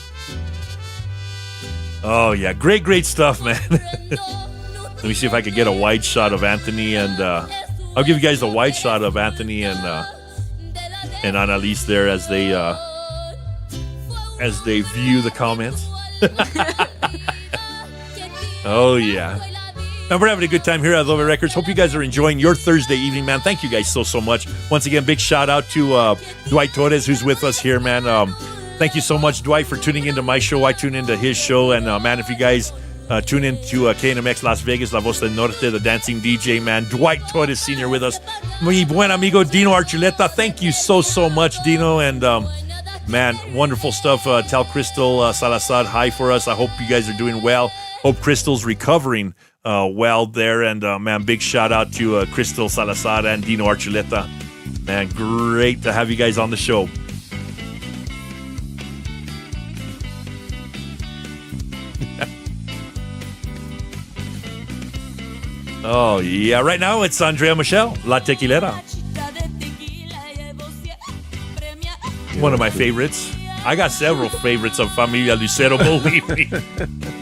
Oh, yeah, great stuff, man. Let me see if I can get a wide shot of Anthony, and I'll give you guys a wide shot of Anthony and Annalise there as they view the comments. Oh, yeah. And we're having a good time here at Love It Records. Hope you guys are enjoying your Thursday evening, man. Thank you guys so much. Once again, big shout out to Dwight Torres, who's with us here, man. Thank you so much, Dwight, for tuning into my show. I tune into his show. And, man, if you guys tune into KNMX Las Vegas, La Voz del Norte, the dancing DJ, man. Dwight Torres Sr. with us. Mi buen amigo Dino Archuleta. Thank you so much, Dino. And, man, wonderful stuff. Tell Crystal Salazar hi for us. I hope you guys are doing well. Hope Crystal's recovering well there. And, man, big shout out to Crystal Salazar and Dino Archuleta. Man, great to have you guys on the show. Oh, yeah. Right now, it's Andrea Michelle, La Tequilera. One of my favorites. I got several favorites of Familia Lucero, believe me.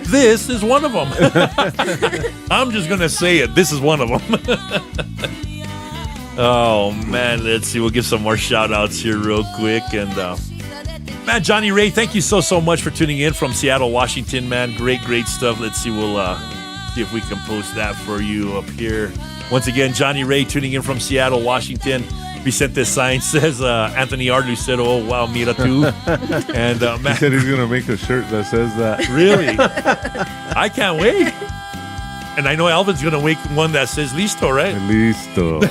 This is one of them. I'm just going to say it. This is one of them. Oh, man. Let's see. We'll give some more shout-outs here real quick. And, man, Johnny Ray, thank you so much for tuning in from Seattle, Washington, man. Great stuff. Let's see. We'll see if we can post that for you up here. Once again, Johnny Ray tuning in from Seattle, Washington. Vicente Sainz says, Anthony R. Lucero, oh, wow, mira tu. And, man, He said he's going to make a shirt that says that. really? I can't wait. And I know Alvin's going to make one that says listo, right? Listo.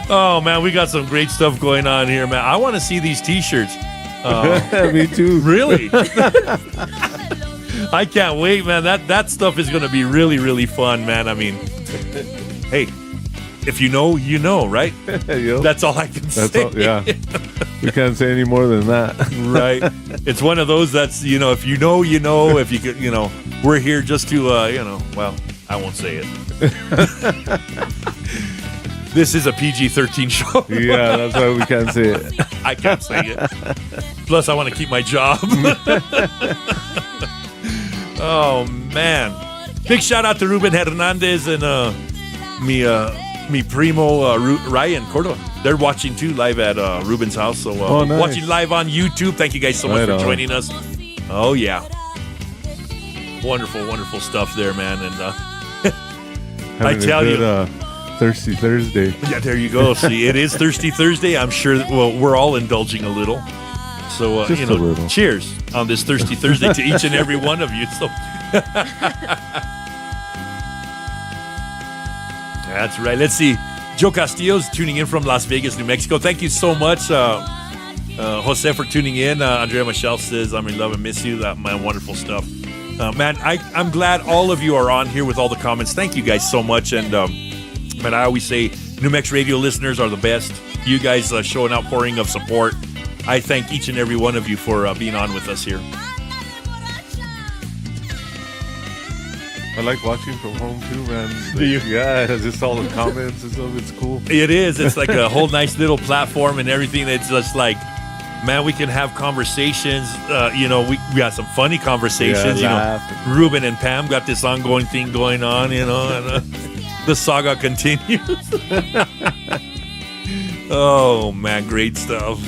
Oh, man, we got some great stuff going on here, man. I want to see these T-shirts. Me too. Really? I can't wait, man. That stuff is going to be really fun, man. I mean, hey, if you know, you know, right? Yep. That's all I can say. All, yeah. We can't say any more than that. Right. It's one of those that's, you know, if you know, you know. If you could, you know, we're here just to, you know, well, I won't say it. This is a PG-13 show. Yeah, that's why we can't say it. I can't say it. Plus, I want to keep my job. Oh, man. Big shout out to Ruben Hernandez and mi primo Ryan Cordova. They're watching too live at Ruben's house. So nice. Watching live on YouTube. Thank you guys so much for joining us. Oh, yeah. Wonderful stuff there, man. And I tell you. Thirsty Thursday. Yeah, there you go. See, it is Thirsty Thursday. I'm sure that, well, we're all indulging a little. So, Just you know, a little. Cheers on this Thirsty Thursday to each and every one of you. So that's right. Let's see. Joe Castillo's tuning in from Las Vegas, New Mexico. Thank you so much, Jose, for tuning in. Andrea Michelle says, I'm in love and miss you. That, man, wonderful stuff. Man, I'm glad all of you are on here with all the comments. Thank you guys so much. And, man, I always say New Mex Radio listeners are the best. You guys show an outpouring of support. I thank each and every one of you for being on with us here. I like watching from home too, man. Do you? Yeah, it's just all the comments and stuff. It's cool. It is. It's like a whole nice little platform and everything. It's just like, man, we can have conversations. You know, we got some funny conversations. Yeah, you know, Ruben and Pam got this ongoing thing going on, you know, and the saga continues. Oh, man, great stuff.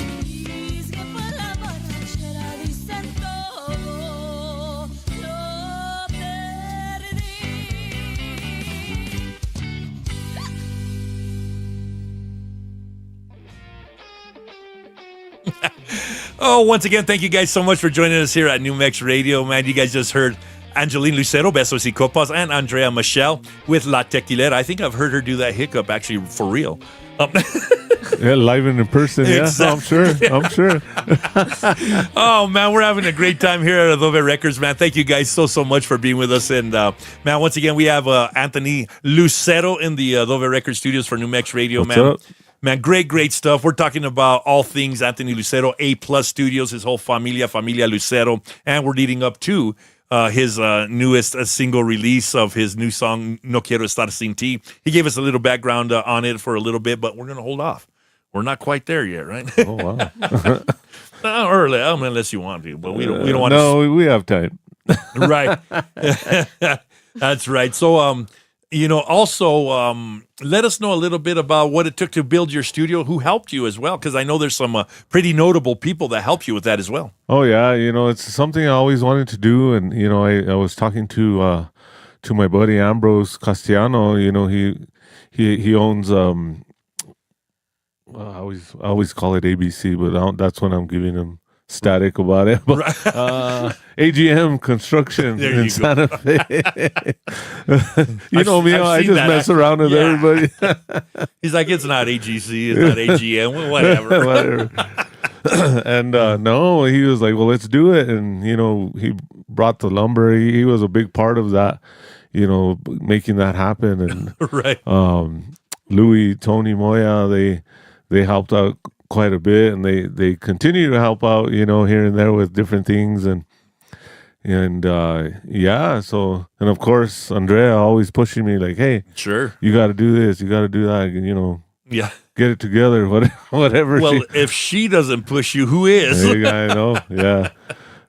Oh, once again, thank you guys so much for joining us here at New Mex Radio, man. You guys just heard Angeline Lucero, Besos y Copas, and Andrea Michelle with La Tequilera. I think I've heard her do that hiccup actually for real. Yeah, live and in person. Exactly. Yeah, I'm sure. Oh, man, we're having a great time here at Adobe Records, man. Thank you guys so much for being with us. And, man, once again, we have Anthony Lucero in the Adobe Records studios for New Mex Radio, What's man. up? Man, great stuff. We're talking about all things Anthony Lucero, A Plus Studios, his whole Familia Lucero, and we're leading up to his newest single release of his new song, No Quiero Estar Sin Ti. He gave us a little background on it for a little bit, but we're going to hold off. We're not quite there yet, right? Oh, wow. Early, unless you want to, but we don't want to. No, we have time. Right. That's right. So, also let us know a little bit about what it took to build your studio, who helped you as well, because I know there's some pretty notable people that help you with that as well. Oh, yeah. It's something I always wanted to do. And, I was talking to my buddy Ambrose Castellano. He owns, I always call it ABC, but that's when I'm giving him static about it. But, AGM Construction in Santa Fe. You know me, I just mess around with everybody. He's like, it's not AGC, it's not AGM, whatever. And no, he was like, well, let's do it. And, he brought the lumber. He was a big part of that, making that happen. And right. Louis, Tony, Moya, they helped out quite a bit, and they continue to help out, here and there with different things. And so, and of course, Andrea always pushing me like, hey, sure, you got to do this, you got to do that, and, yeah, get it together, whatever. Well, if she doesn't push you, who is? I know, yeah.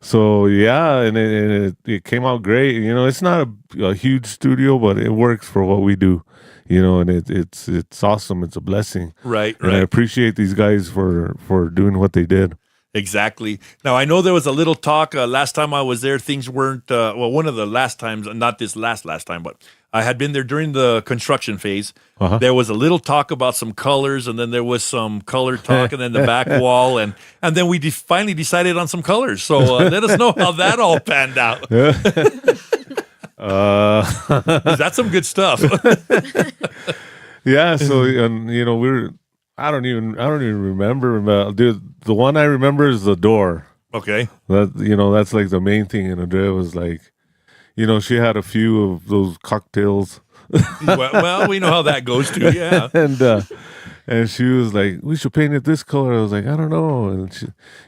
So, yeah, and it came out great. It's not a huge studio, but it works for what we do. And it's awesome. It's a blessing. Right. And I appreciate these guys for doing what they did. Exactly. Now, I know there was a little talk last time I was there. Things weren't, one of the last times, not this last time, but I had been there during the construction phase. Uh-huh. There was a little talk about some colors, and then there was some color talk, and then the back wall, and then we finally decided on some colors. So let us know how that all panned out. That's some good stuff. Yeah. So, and I don't even remember. Dude, the one I remember is the door. Okay. That's like the main thing. And Andrea was like, she had a few of those cocktails. well, we know how that goes too. Yeah. And she was like, we should paint it this color. I was like, I don't know. And she,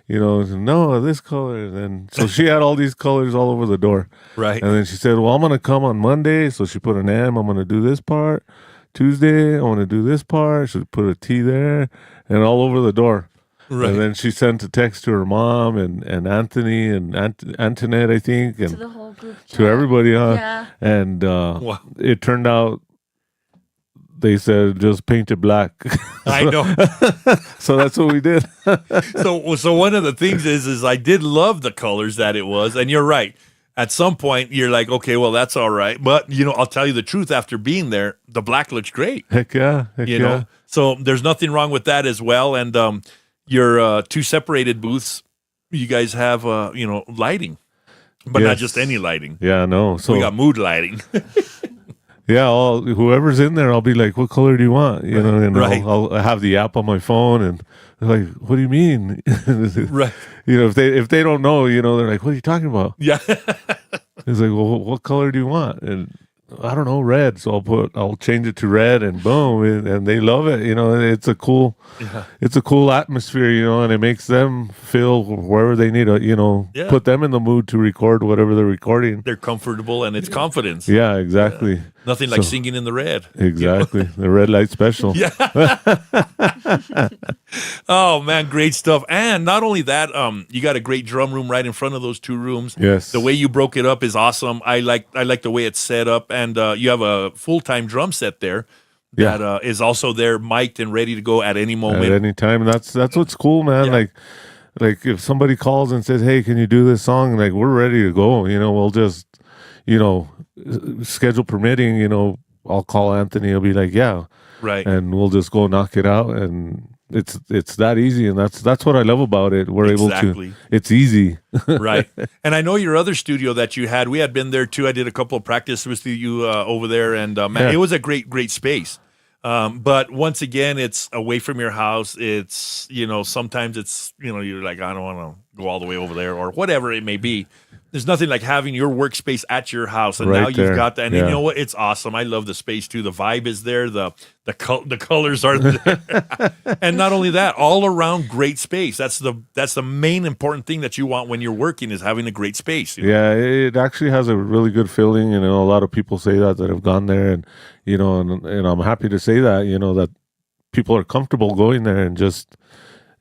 no, this color. And then, so she had all these colors all over the door. Right. And then she said, well, I'm going to come on Monday. So she put an M. I'm going to do this part. Tuesday, I want to do this part. She put a T there and all over the door. Right. And then she sent a text to her mom and Anthony and Antoinette, I think. And to the whole group chat. To everybody, huh? Yeah. And wow. It turned out they said just paint it black. I know. So that's what we did. So one of the things is I did love the colors that it was, and you're right. At some point, you're like, okay, well, that's all right. But, I'll tell you the truth, after being there, the black looks great. Heck yeah. You know? So there's nothing wrong with that as well. And your two separated booths, you guys have, lighting. But not just any lighting. Yeah, no. So we got mood lighting. Yeah, whoever's in there, I'll be like, "What color do you want?" And right. I'll have the app on my phone, and they're like, "What do you mean?" Right. If they don't know, they're like, "What are you talking about?" Yeah. It's like, "Well, what color do you want?" And I don't know, red. So I'll change it to red, and boom, and they love it. It's a cool atmosphere, and it makes them feel wherever they need to, put them in the mood to record whatever they're recording. They're comfortable, and it's confidence. Yeah, exactly. Nothing like singing in the red. Exactly. The red light special. Yeah. Oh man, great stuff. And not only that, you got a great drum room right in front of those two rooms. Yes. The way you broke it up is awesome. I like the way it's set up, and you have a full-time drum set there that is also there, mic'd and ready to go at any moment. At any time. That's what's cool, man. Yeah. Like if somebody calls and says, "Hey, can you do this song?" Like, we're ready to go. We'll just, schedule permitting, I'll call Anthony. He'll be like, "Yeah." Right. And we'll just go knock it out, and it's that easy, and that's what I love about it. We're able to. It's easy. Right. And I know your other studio that you had. We had been there too. I did a couple of practice with you over there, and man, it was a great space. But once again, it's away from your house. It's sometimes it's you're like, I don't want to go all the way over there or whatever it may be. There's nothing like having your workspace at your house, and Right now you've there. got that. And Yeah. you know what? It's awesome. I love the space too. The vibe is there. The colors are there, and not only that, all around great space. That's the main important thing that you want when you're working is having a great space. You know? Yeah, it actually has a really good feeling. You know, a lot of people say that have gone there, and you know, and I'm happy to say that, you know, that people are comfortable going there and just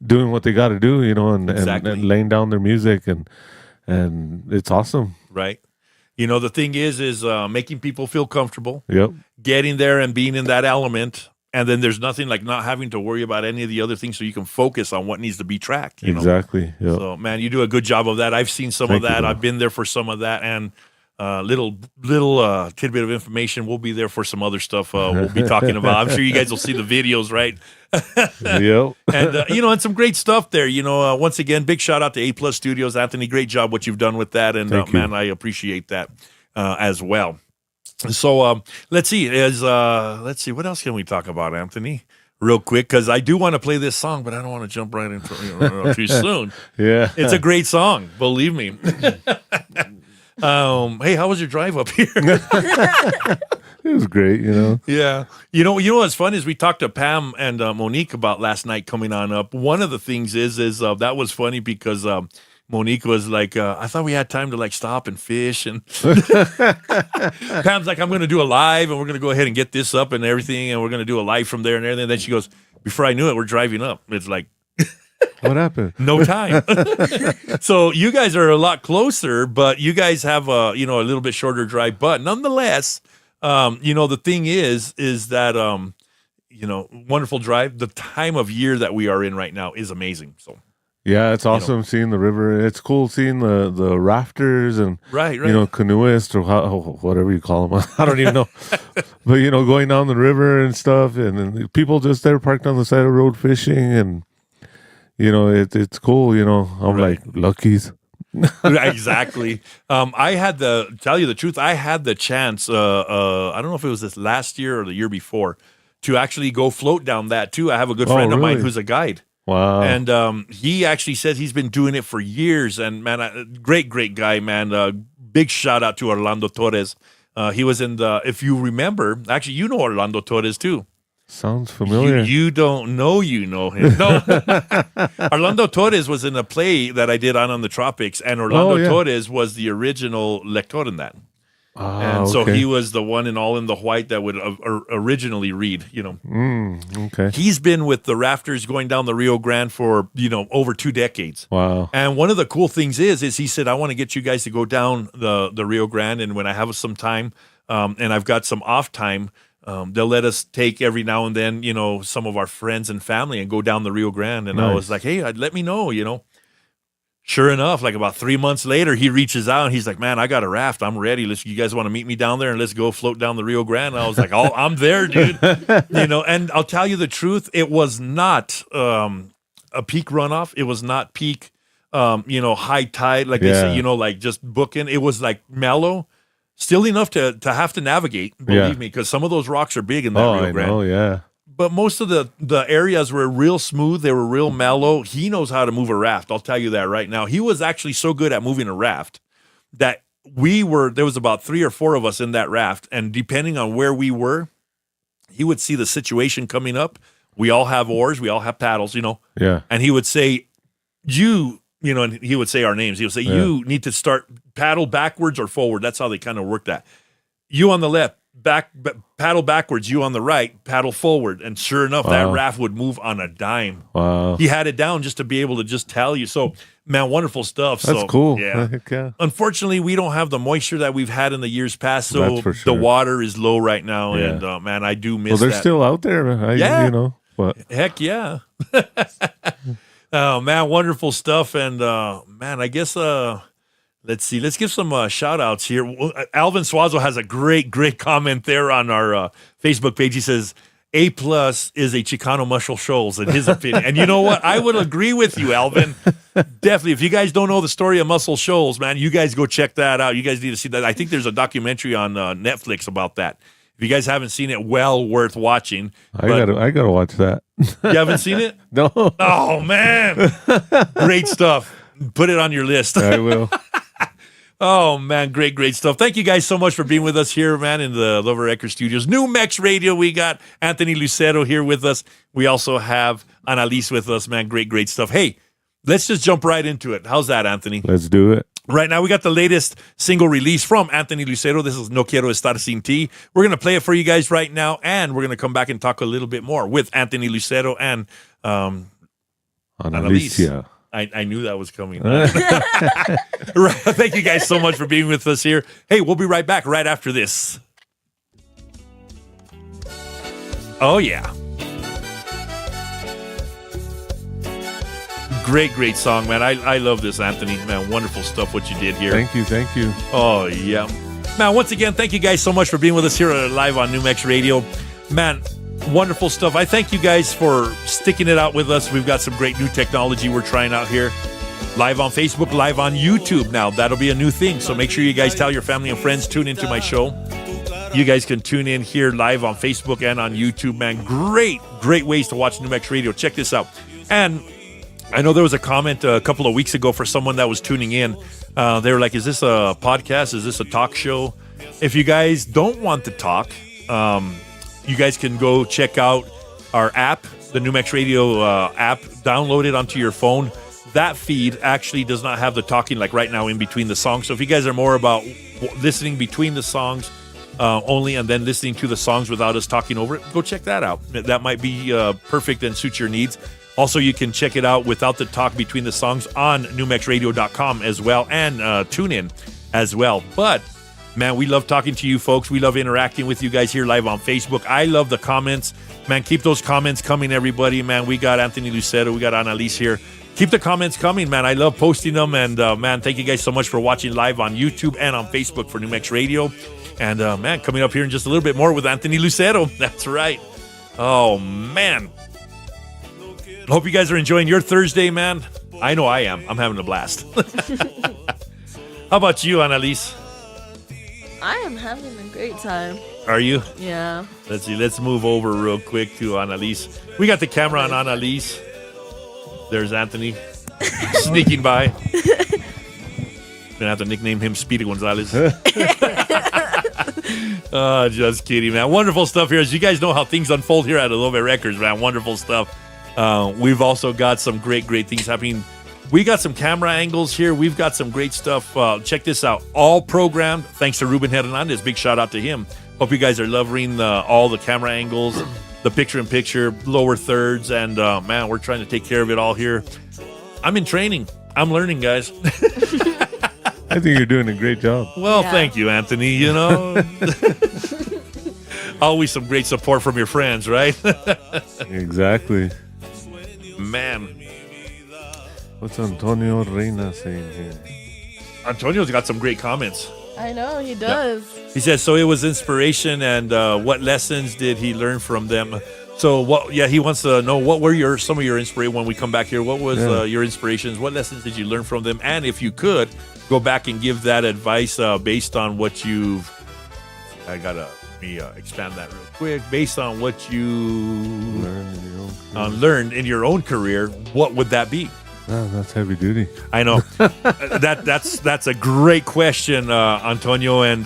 doing what they got to do, you know, Exactly. and laying down their music, and it's awesome. Right. You know, the thing is making people feel comfortable, Yep. getting there and being in that element. And then there's nothing like not having to worry about any of the other things, so you can focus on what needs to be tracked. You know? Exactly. Yep. So, man, you do a good job of that. I've seen some Thank of you, that. bro. I've been there for some of that. And little tidbit of information. We'll be there for some other stuff we'll be talking about. I'm sure you guys will see the videos, right? Yep. And you know, and some great stuff there. You know, once again, big shout out to A Plus Studios, Anthony. Great job what you've done with that, and Thank you. man, I appreciate that as well. So let's see. Let's see what else can we talk about, Anthony, real quick, because I do want to play this song, but I don't want to jump right into too soon. Yeah. It's a great song, believe me. Hey, how was your drive up here? It was great, you know. Yeah. You know what's fun is we talked to Pam and Monique about last night coming on up. One of the things is that was funny because Monique was like, I thought we had time to like stop and fish. And Pam's like, I'm going to do a live and we're going to go ahead and get this up and everything. And we're going to do a live from there and everything. And then she goes, before I knew it, we're driving up. It's like, What happened? no time. So you guys are a lot closer, but you guys have a little bit shorter drive. But nonetheless, the thing is that wonderful drive. The time of year that we are in right now is amazing. So Yeah, it's awesome seeing the river. It's cool seeing the rafters and right. you know, canoeists or whatever you call them. I don't even know. But you know, going down the river and stuff, and people just there parked on the side of the road fishing, and you know, it's cool. You know, I'm Right. like luckies. Exactly. Tell you the truth, I had the chance, I don't know if it was this last year or the year before, to actually go float down that too. I have a good friend of mine really? who's a guide. Wow. And he actually says he's been doing it for years. And man, great guy, man. Big shout out to Orlando Torres. He was in if you remember, actually, you know Orlando Torres too. Sounds familiar. You don't know you know him. No. Orlando Torres was in a play that I did on the Tropics, and Orlando yeah. Torres was the original lector in that. And so okay. he was the one in all in the white that would originally read, you know. Okay. He's been with the rafters going down the Rio Grande for, over 2 decades. Wow. And one of the cool things is he said, I want to get you guys to go down the Rio Grande, and when I have some time, and I've got some off time, they'll let us take every now and then, some of our friends and family and go down the Rio Grande. And I was like, hey, let me know, Sure enough, like about 3 months later, he reaches out and he's like, man, I got a raft. I'm ready. You guys want to meet me down there and let's go float down the Rio Grande? And I was like, oh, I'm there, dude. And I'll tell you the truth. It was not a peak runoff. It was not peak, high tide. Like they say, like just booking. It was like mellow. Still enough to have to navigate, believe me, because some of those rocks are big in that Rio Grande. Oh, yeah. But most of the areas were real smooth. They were real mellow. He knows how to move a raft. I'll tell you that right now. He was actually so good at moving a raft that there was about 3 or 4 of us in that raft. And depending on where we were, he would see the situation coming up. We all have oars. We all have paddles, Yeah. And he would say, and he would say our names. He would say, you need to start paddle backwards or forward. That's how they kind of worked that. You on the left, paddle backwards. You on the right, paddle forward. And sure enough, that raft would move on a dime. Wow. He had it down just to be able to just tell you. So, man, wonderful stuff. That's so, cool. Yeah. Heck yeah. Unfortunately, we don't have the moisture that we've had in the years past. So That's for sure. the water is low right now. Yeah. And, man, I do miss Well, they're that. still out there. Yeah. But Heck yeah. Oh, man, wonderful stuff. And, man, I guess let's see. Let's give some shout outs here. Alvin Suazo has a great comment there on our Facebook page. He says, A+ is a Chicano Muscle Shoals, in his opinion. And you know what? I would agree with you, Alvin. Definitely. If you guys don't know the story of Muscle Shoals, man, you guys go check that out. You guys need to see that. I think there's a documentary on Netflix about that. If you guys haven't seen it, well worth watching. I gotta watch that. You haven't seen it? No. Oh, man. Great stuff. Put it on your list. I will. Oh, man, great stuff. Thank you guys so much for being with us here, man, in the Lover Record Studios. New Mex Radio, we got Anthony Lucero here with us. We also have Annalise with us, man. Great stuff. Hey, let's just jump right into it. How's that, Anthony? Let's do it. Right now, we got the latest single release from Anthony Lucero. This is No Quiero Estar Sin Ti. We're going to play it for you guys right now, and we're going to come back and talk a little bit more with Anthony Lucero and Annalise. I knew that was coming. Right. Thank you guys so much for being with us here. Hey, we'll be right back right after this. Oh, yeah. Great song, man. I love this, Anthony. Man, wonderful stuff what you did here. Thank you. Oh, yeah. Man, once again, thank you guys so much for being with us here live on New Mex Radio. Man, wonderful stuff. I thank you guys for sticking it out with us. We've got some great new technology we're trying out here. Live on Facebook, live on YouTube now. That'll be a new thing. So make sure you guys tell your family and friends, tune into my show. You guys can tune in here live on Facebook and on YouTube, man. Great ways to watch New Mex Radio. Check this out. And I know there was a comment a couple of weeks ago for someone that was tuning in. They were like, is this a podcast? Is this a talk show? If you guys don't want to talk, you guys can go check out our app, the New Mex Radio app. Download it onto your phone. That feed actually does not have the talking like right now in between the songs. So if you guys are more about listening between the songs only and then listening to the songs without us talking over it, go check that out. That might be perfect and suit your needs. Also, you can check it out without the talk between the songs on newmexradio.com as well, and tune in as well. But man, we love talking to you folks. We love interacting with you guys here live on Facebook. I love the comments. Man, keep those comments coming, everybody. Man, we got Anthony Lucero. We got Annalise here. Keep the comments coming, man. I love posting them. And, man, thank you guys so much for watching live on YouTube and on Facebook for New Mex Radio. And, man, coming up here in just a little bit more with Anthony Lucero. That's right. Oh, man. Hope you guys are enjoying your Thursday, man. I know I am. I'm having a blast. How about you, Annalise? I am having a great time. Are you? Yeah. Let's see. Let's move over real quick to Annalise. We got the camera on Annalise. There's Anthony sneaking by. Gonna have to nickname him Speedy Gonzalez. Just kidding, man. Wonderful stuff here. As you guys know how things unfold here at Adobe Records, man. Wonderful stuff. We've also got some great things happening. We got some camera angles here. We've got some great stuff. Check this out. All programmed thanks to Ruben Hernandez. Big shout out to him. Hope you guys are loving all the camera angles, the picture-in-picture, lower thirds, and man, we're trying to take care of it all here. I'm in training. I'm learning, guys. I think you're doing a great job. Well, thank you, Anthony. You know, always some great support from your friends, right? Exactly. Man. What's Antonio Reina saying here? Antonio's got some great comments. I know, he does. He says, so it was inspiration, and what lessons did he learn from them? So, what? Yeah, he wants to know what were some of your inspiration when we come back here. What was your inspirations? What lessons did you learn from them? And if you could, go back and give that advice based on what you've... I got to expand that real quick. Based on what you learned in your own career, what would that be? Oh, that's heavy duty. I know. That's a great question, Antonio. And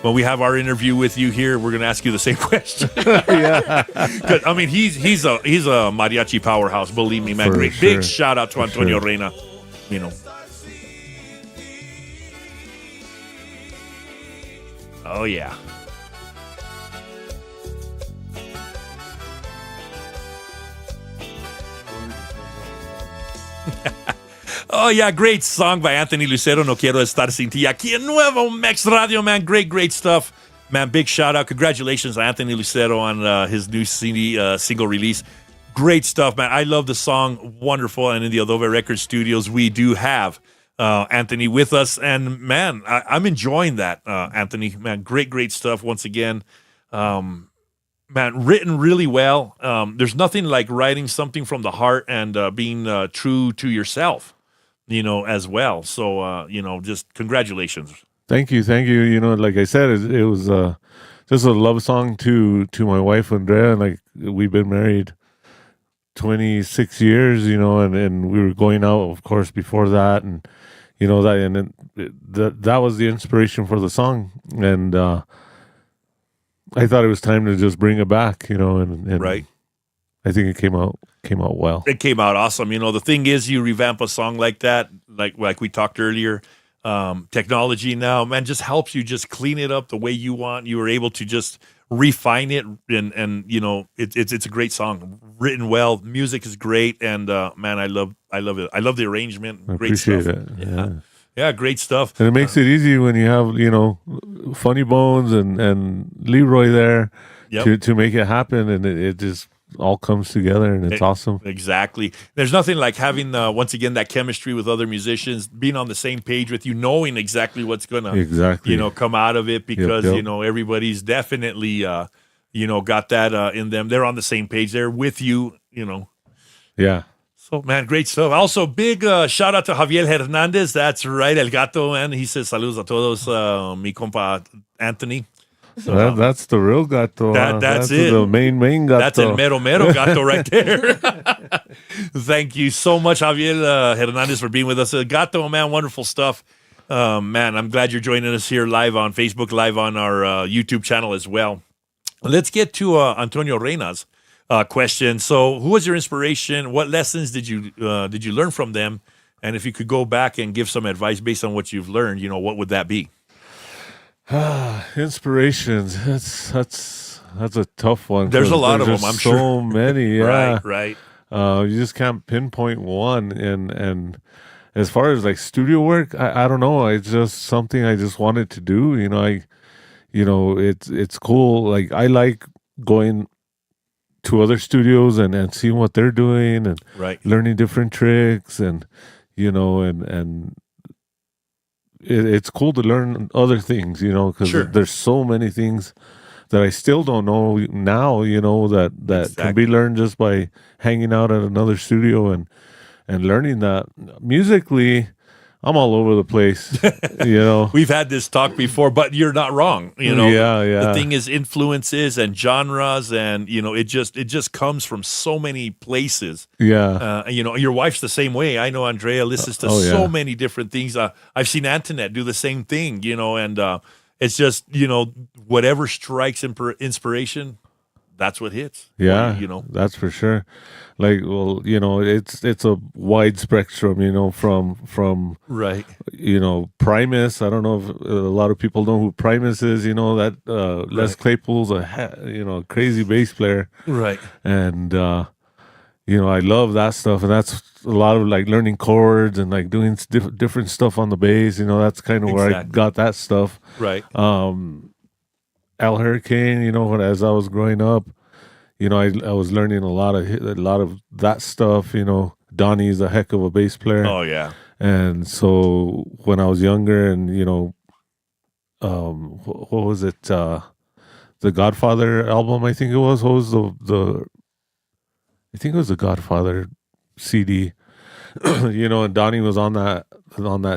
when we have our interview with you here, we're going to ask you the same question. Yeah. I mean, he's a mariachi powerhouse. Believe me, man. Great, big shout out to Antonio Reina. You know. Oh yeah. Oh, yeah, great song by Anthony Lucero, No Quiero Estar Sin Ti. Aquí en Nuevo Mex Radio, man. Great stuff. Man, big shout out. Congratulations to Anthony Lucero on his new CD single release. Great stuff, man. I love the song. Wonderful. And in the Adobe Records studios, we do have Anthony with us. And, man, I'm enjoying that, Anthony. Man, great stuff once again. Man, written really well. There's nothing like writing something from the heart and being true to yourself, you know, as well. So, you know, just congratulations. Thank you. You know, like I said, it was just a love song to my wife, Andrea. And like, we've been married 26 years, you know, and we were going out, of course, before that. And, you know, that, and that was the inspiration for the song. And I thought it was time to just bring it back, you know, and Right. I think it came out well. It came out awesome. You know, the thing is, you revamp a song like that, like we talked earlier. Technology now, man, just helps you just clean it up the way you want. You were able to just refine it, and you know, it's a great song, written well. Music is great, and man, I love it. I love the arrangement. I Great appreciate stuff. it. Yeah, great stuff. And it makes it easy when you have, you know, Funny Bones and Leroy there Yep. to make it happen, and it just all comes together, and it's awesome. Exactly. There's nothing like having once again that chemistry with other musicians, being on the same page with you, knowing exactly what's gonna you know, come out of it, because Yep. you know, everybody's definitely you know, got that in them. They're on the same page. They're with you. You know. Yeah. So, man, great stuff. Also, big shout out to Javier Hernandez. That's right, El Gato, man. He says, saludos a todos, mi compa Anthony. So, That's the real gato. that's it. The main gato. that's El Mero Mero Gato right there. Thank you so much, Javier Hernandez, for being with us. Gato, man, wonderful stuff. Man, I'm glad you're joining us here live on Facebook, live on our YouTube channel as well. Let's get to Antonio Reyna's question. So, who was your inspiration? What lessons did you learn from them? And if you could go back and give some advice based on what you've learned, you know, what would that be? Inspirations. That's a tough one. There's a lot of there's them, I'm so sure. many. Yeah. Right. You just can't pinpoint one. And as far as like studio work, I don't know. It's just something I just wanted to do. You know, it's cool. Like, I like going to other studios and seeing what they're doing, and Right. learning different tricks, and you know, and it's cool to learn other things, you know, because Sure. there's so many things that I still don't know now, you know, that can be Exactly. learned just by hanging out at another studio and learning that. Musically, I'm all over the place, you know. We've had this talk before, but you're not wrong. You know, Yeah. The thing is influences and genres, and you know, it just comes from so many places. Yeah. You know, your wife's the same way. I know Andrea listens to Oh, yeah. so many different things. I've seen Antoinette do the same thing. You know, and it's just, you know, whatever strikes inspiration, that's what hits. Yeah, you know. that's for sure. Like, well, you know, it's a wide spectrum, you know, from Right. you know, Primus. I don't know if a lot of people know who Primus is. You know that Les Claypool's a crazy bass player, Right. and you know, I love that stuff, and that's a lot of like learning chords and like doing different stuff on the bass. You know, that's kind of where I Exactly. got that stuff. Right. Al Hurricane, you know, as I was growing up, you know, I was learning a lot of that stuff. You know, Donnie's a heck of a bass player. Oh yeah. And so when I was younger, and you know, what was it? The Godfather album, I think it was. What was the? I think it was the Godfather CD. You know, and Donnie was on that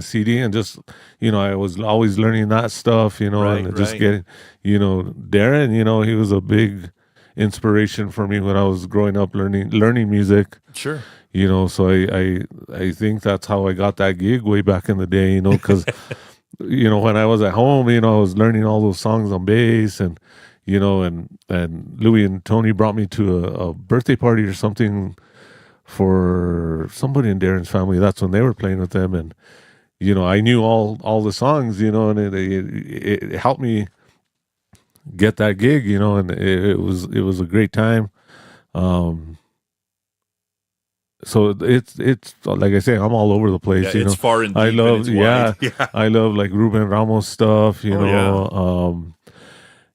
CD, and just, you know, I was always learning that stuff. You know, Right, and just right. getting, you know, Darren. You know, he was a big inspiration for me when I was growing up learning music. Sure. You know, so I think that's how I got that gig way back in the day, you know, because, you know, when I was at home, you know, I was learning all those songs on bass, and, you know, and Louis and Tony brought me to a birthday party or something for somebody in Darren's family. That's when they were playing with them. And, you know, I knew all the songs, you know, and it helped me get that gig, you know, and it was a great time. So it's like I say, I'm all over the place. Yeah, you it's know, far and deep. I and love, it's yeah, wide. I love like Ruben Ramos stuff. You Oh, know,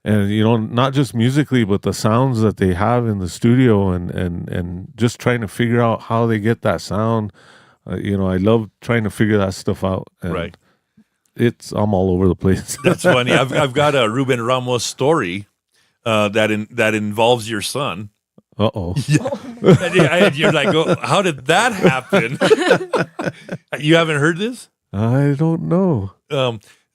and you know, not just musically, but the sounds that they have in the studio, and just trying to figure out how they get that sound. You know, I love trying to figure that stuff out. And Right. I'm all over the place. That's funny. I've got a Ruben Ramos story that involves your son. Uh-oh. And you're like, oh, how did that happen? You haven't heard this? I don't know.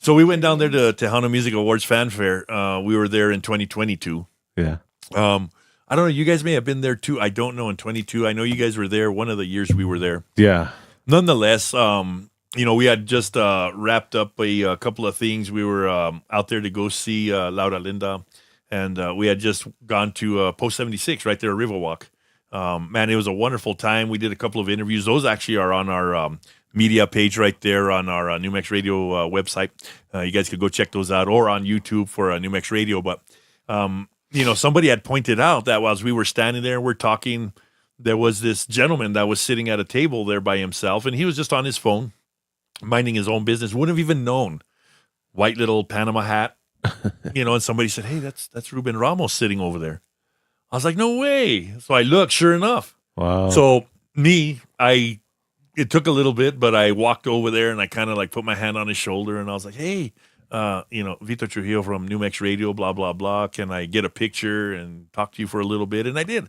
So we went down there to Tejano Music Awards Fanfare. We were there in 2022. Yeah. I don't know. You guys may have been there too. I don't know in 22. I know you guys were there one of the years we were there. Yeah. Nonetheless, we had just wrapped up a couple of things. We were out there to go see Laura Linda, and we had just gone to Post 76 right there at Riverwalk. Man, it was a wonderful time. We did a couple of interviews. Those actually are on our media page right there on our New Mex Radio website. You guys could go check those out, or on YouTube for New Mex Radio. But, somebody had pointed out that as we were standing there, we're talking, there was this gentleman that was sitting at a table there by himself, and he was just on his phone, minding his own business. Wouldn't have even known. White little Panama hat, and somebody said, "Hey, that's Ruben Ramos sitting over there." I was like, "No way." So I looked, sure enough. Wow. So it took a little bit, but I walked over there and I kind of like put my hand on his shoulder and I was like, "Hey, Vito Trujillo from New Mex Radio, blah, blah, blah. Can I get a picture and talk to you for a little bit?" And I did.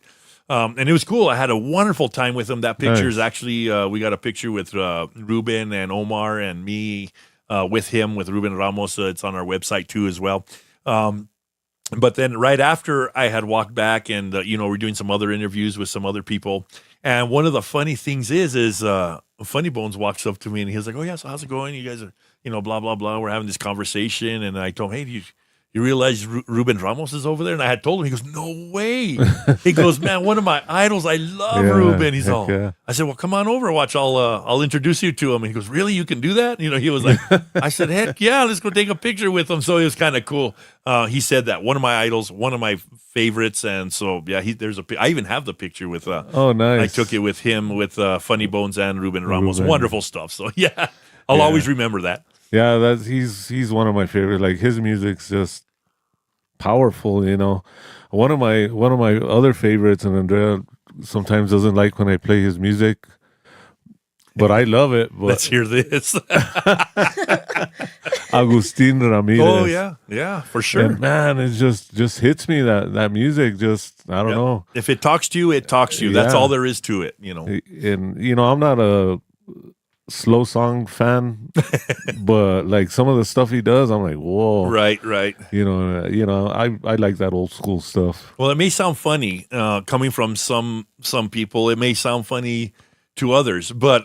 And it was cool. I had a wonderful time with him. That picture is actually, we got a picture with Ruben and Omar and me with him, with Ruben Ramos. It's on our website too as well. But then right after I had walked back and, we're doing some other interviews with some other people. And one of the funny things is Funny Bones walks up to me and he was like, "Oh, yeah, so how's it going? You guys are, blah, blah, blah." We're having this conversation. And I told him, "Hey, you realize Ruben Ramos is over there?" And I had told him, he goes, "No way." He goes, "Man, one of my idols. I love Ruben." He's all, I said, "Well, come on over, watch. I'll introduce you to him." And he goes, "Really? You can do that?" He was like, I said, "Heck yeah, let's go take a picture with him." So it was kind of cool. He said that one of my idols, one of my favorites. And so, yeah, I even have the picture with, oh, nice. I took it with him, with Funny Bones and Ruben Ramos. Wonderful stuff. So yeah, I'll always remember that. Yeah, he's one of my favorite. Like his music's just powerful, One of my other favorites, and Andrea sometimes doesn't like when I play his music, but I love it. But let's hear this. Agustin Ramirez. Oh yeah, for sure. And man, it just hits me, that music. Just I don't know. If it talks to you, it talks to you. That's all there is to it. And I'm not a slow song fan, but like some of the stuff he does, I'm like, whoa. Right. I like that old school stuff. Well, it may sound funny coming from some people. It may sound funny to others, but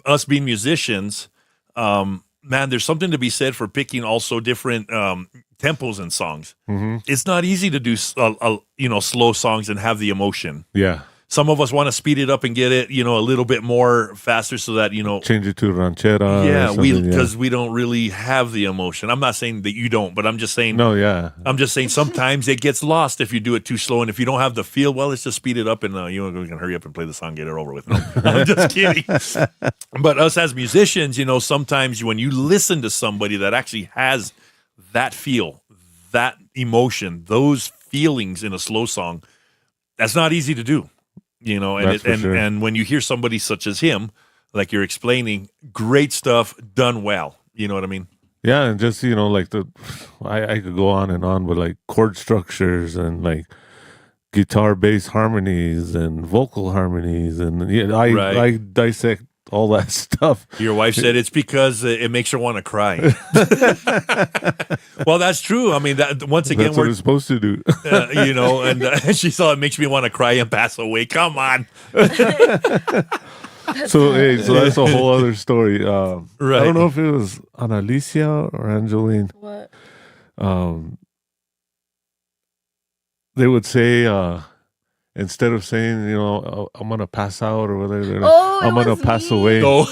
us being musicians, man, there's something to be said for picking also different tempos in songs. Mm-hmm. It's not easy to do slow songs and have the emotion. Yeah. Some of us want to speed it up and get it, a little bit more faster so that, change it to ranchera. Yeah, because we don't really have the emotion. I'm not saying that you don't, but I'm just saying. No, yeah. I'm just saying sometimes it gets lost if you do it too slow. And if you don't have the feel, well, let's just speed it up and we can hurry up and play the song, get it over with. No, I'm just kidding. But us as musicians, sometimes when you listen to somebody that actually has that feel, that emotion, those feelings in a slow song, that's not easy to do. And when you hear somebody such as him, like you're explaining, great stuff done well. You know what I mean? Yeah, and just like I could go on and on with like chord structures and like guitar bass harmonies and vocal harmonies, and I dissect all that stuff. Your wife said it's because it makes her want to cry. Well, that's true. I mean, once again, that's what it's supposed to do. And she saw it makes me want to cry and pass away. Come on. So that's a whole other story. Right. I don't know if it was Analicia or Angeline. What? They would say, instead of saying, I'm going to pass out or whatever, I'm going to pass away. Oh.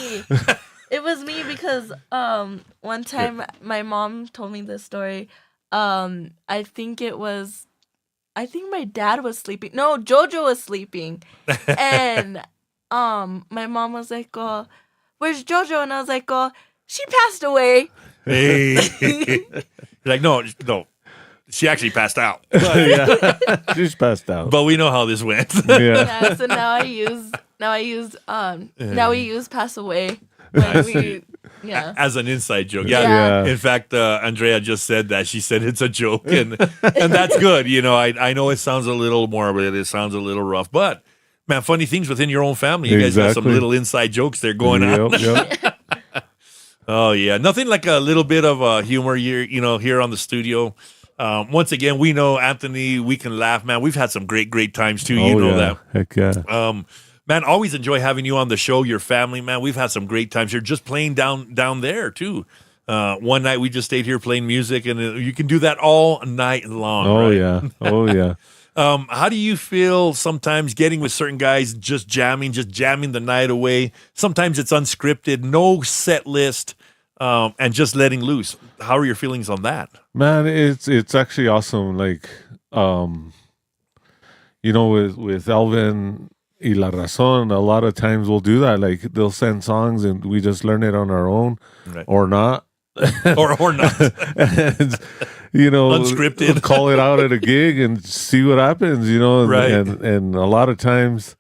It was me because one time my mom told me this story. I think my dad was sleeping. No, Jojo was sleeping. And my mom was like, "Where's Jojo?" And I was like, "She passed away." Hey. You're like, no. She actually passed out. Yeah, she's passed out. But we know how this went. Yeah. So now we use pass away when we as an inside joke. Yeah. In fact, Andrea just said that. She said it's a joke, and that's good. I know it sounds a little morbid, it sounds a little rough, but man, funny things within your own family. You guys got some little inside jokes there going on. Yep. Oh yeah, nothing like a little bit of humor here on the studio. Once again, we know, Anthony, we can laugh, man. We've had some great times too. That. Heck yeah. Man, always enjoy having you on the show. Your family, man, we've had some great times here. Just playing down there too. One night we just stayed here playing music, and you can do that all night long. Oh right? yeah, oh yeah. How do you feel sometimes getting with certain guys, just jamming the night away? Sometimes it's unscripted, no set list, and just letting loose. How are your feelings on that? Man, it's actually awesome. Like, with Alvin y La Razón, a lot of times we'll do that. Like, they'll send songs and we just learn it on our own, Right. or not. or not. And, Unscripted. call it out at a gig and see what happens, Right. and a lot of times,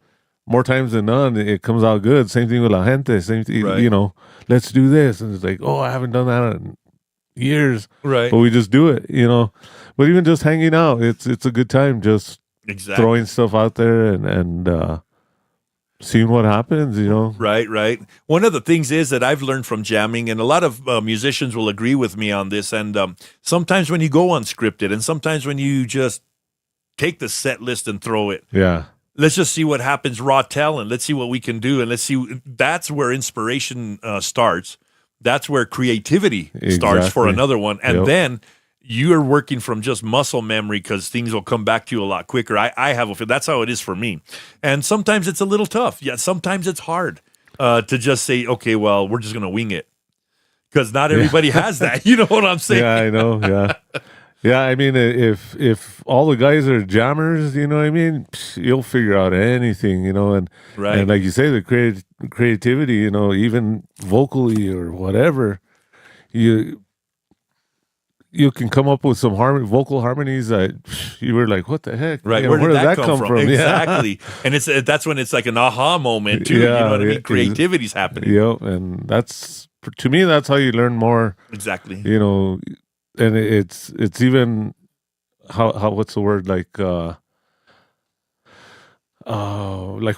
more times than none, it comes out good. Same thing with La Gente, same thing, Right. let's do this. And it's like, oh, I haven't done that in years. Right. But we just do it, But even just hanging out, it's a good time, just Exactly. throwing stuff out there and seeing what happens, Right. One of the things is that I've learned from jamming, and a lot of musicians will agree with me on this, and sometimes when you go unscripted, and sometimes when you just take the set list and throw it, Yeah. let's just see what happens, raw talent, let's see what we can do, and let's see, that's where inspiration starts. That's where creativity starts for Exactly. another one, and Yep. then you're working from just muscle memory because things will come back to you a lot quicker. I have a feel that's how it is for me. And sometimes it's a little tough. Yeah, sometimes it's hard to just say, okay, well, we're just going to wing it. Because not everybody has that. You know what I'm saying? Yeah, I know. Yeah. Yeah, I mean, if all the guys are jammers, you know what I mean, you'll figure out anything, and Right. and like you say, the creativity, even vocally or whatever, you can come up with some vocal harmonies that you were like, what the heck? Right. Where Where did did that come from? Yeah. Exactly. And that's when it's like an aha moment, too. You know what I mean? Creativity's happening. Yep, and to me, that's how you learn more. Exactly. And it's even how what's the word, like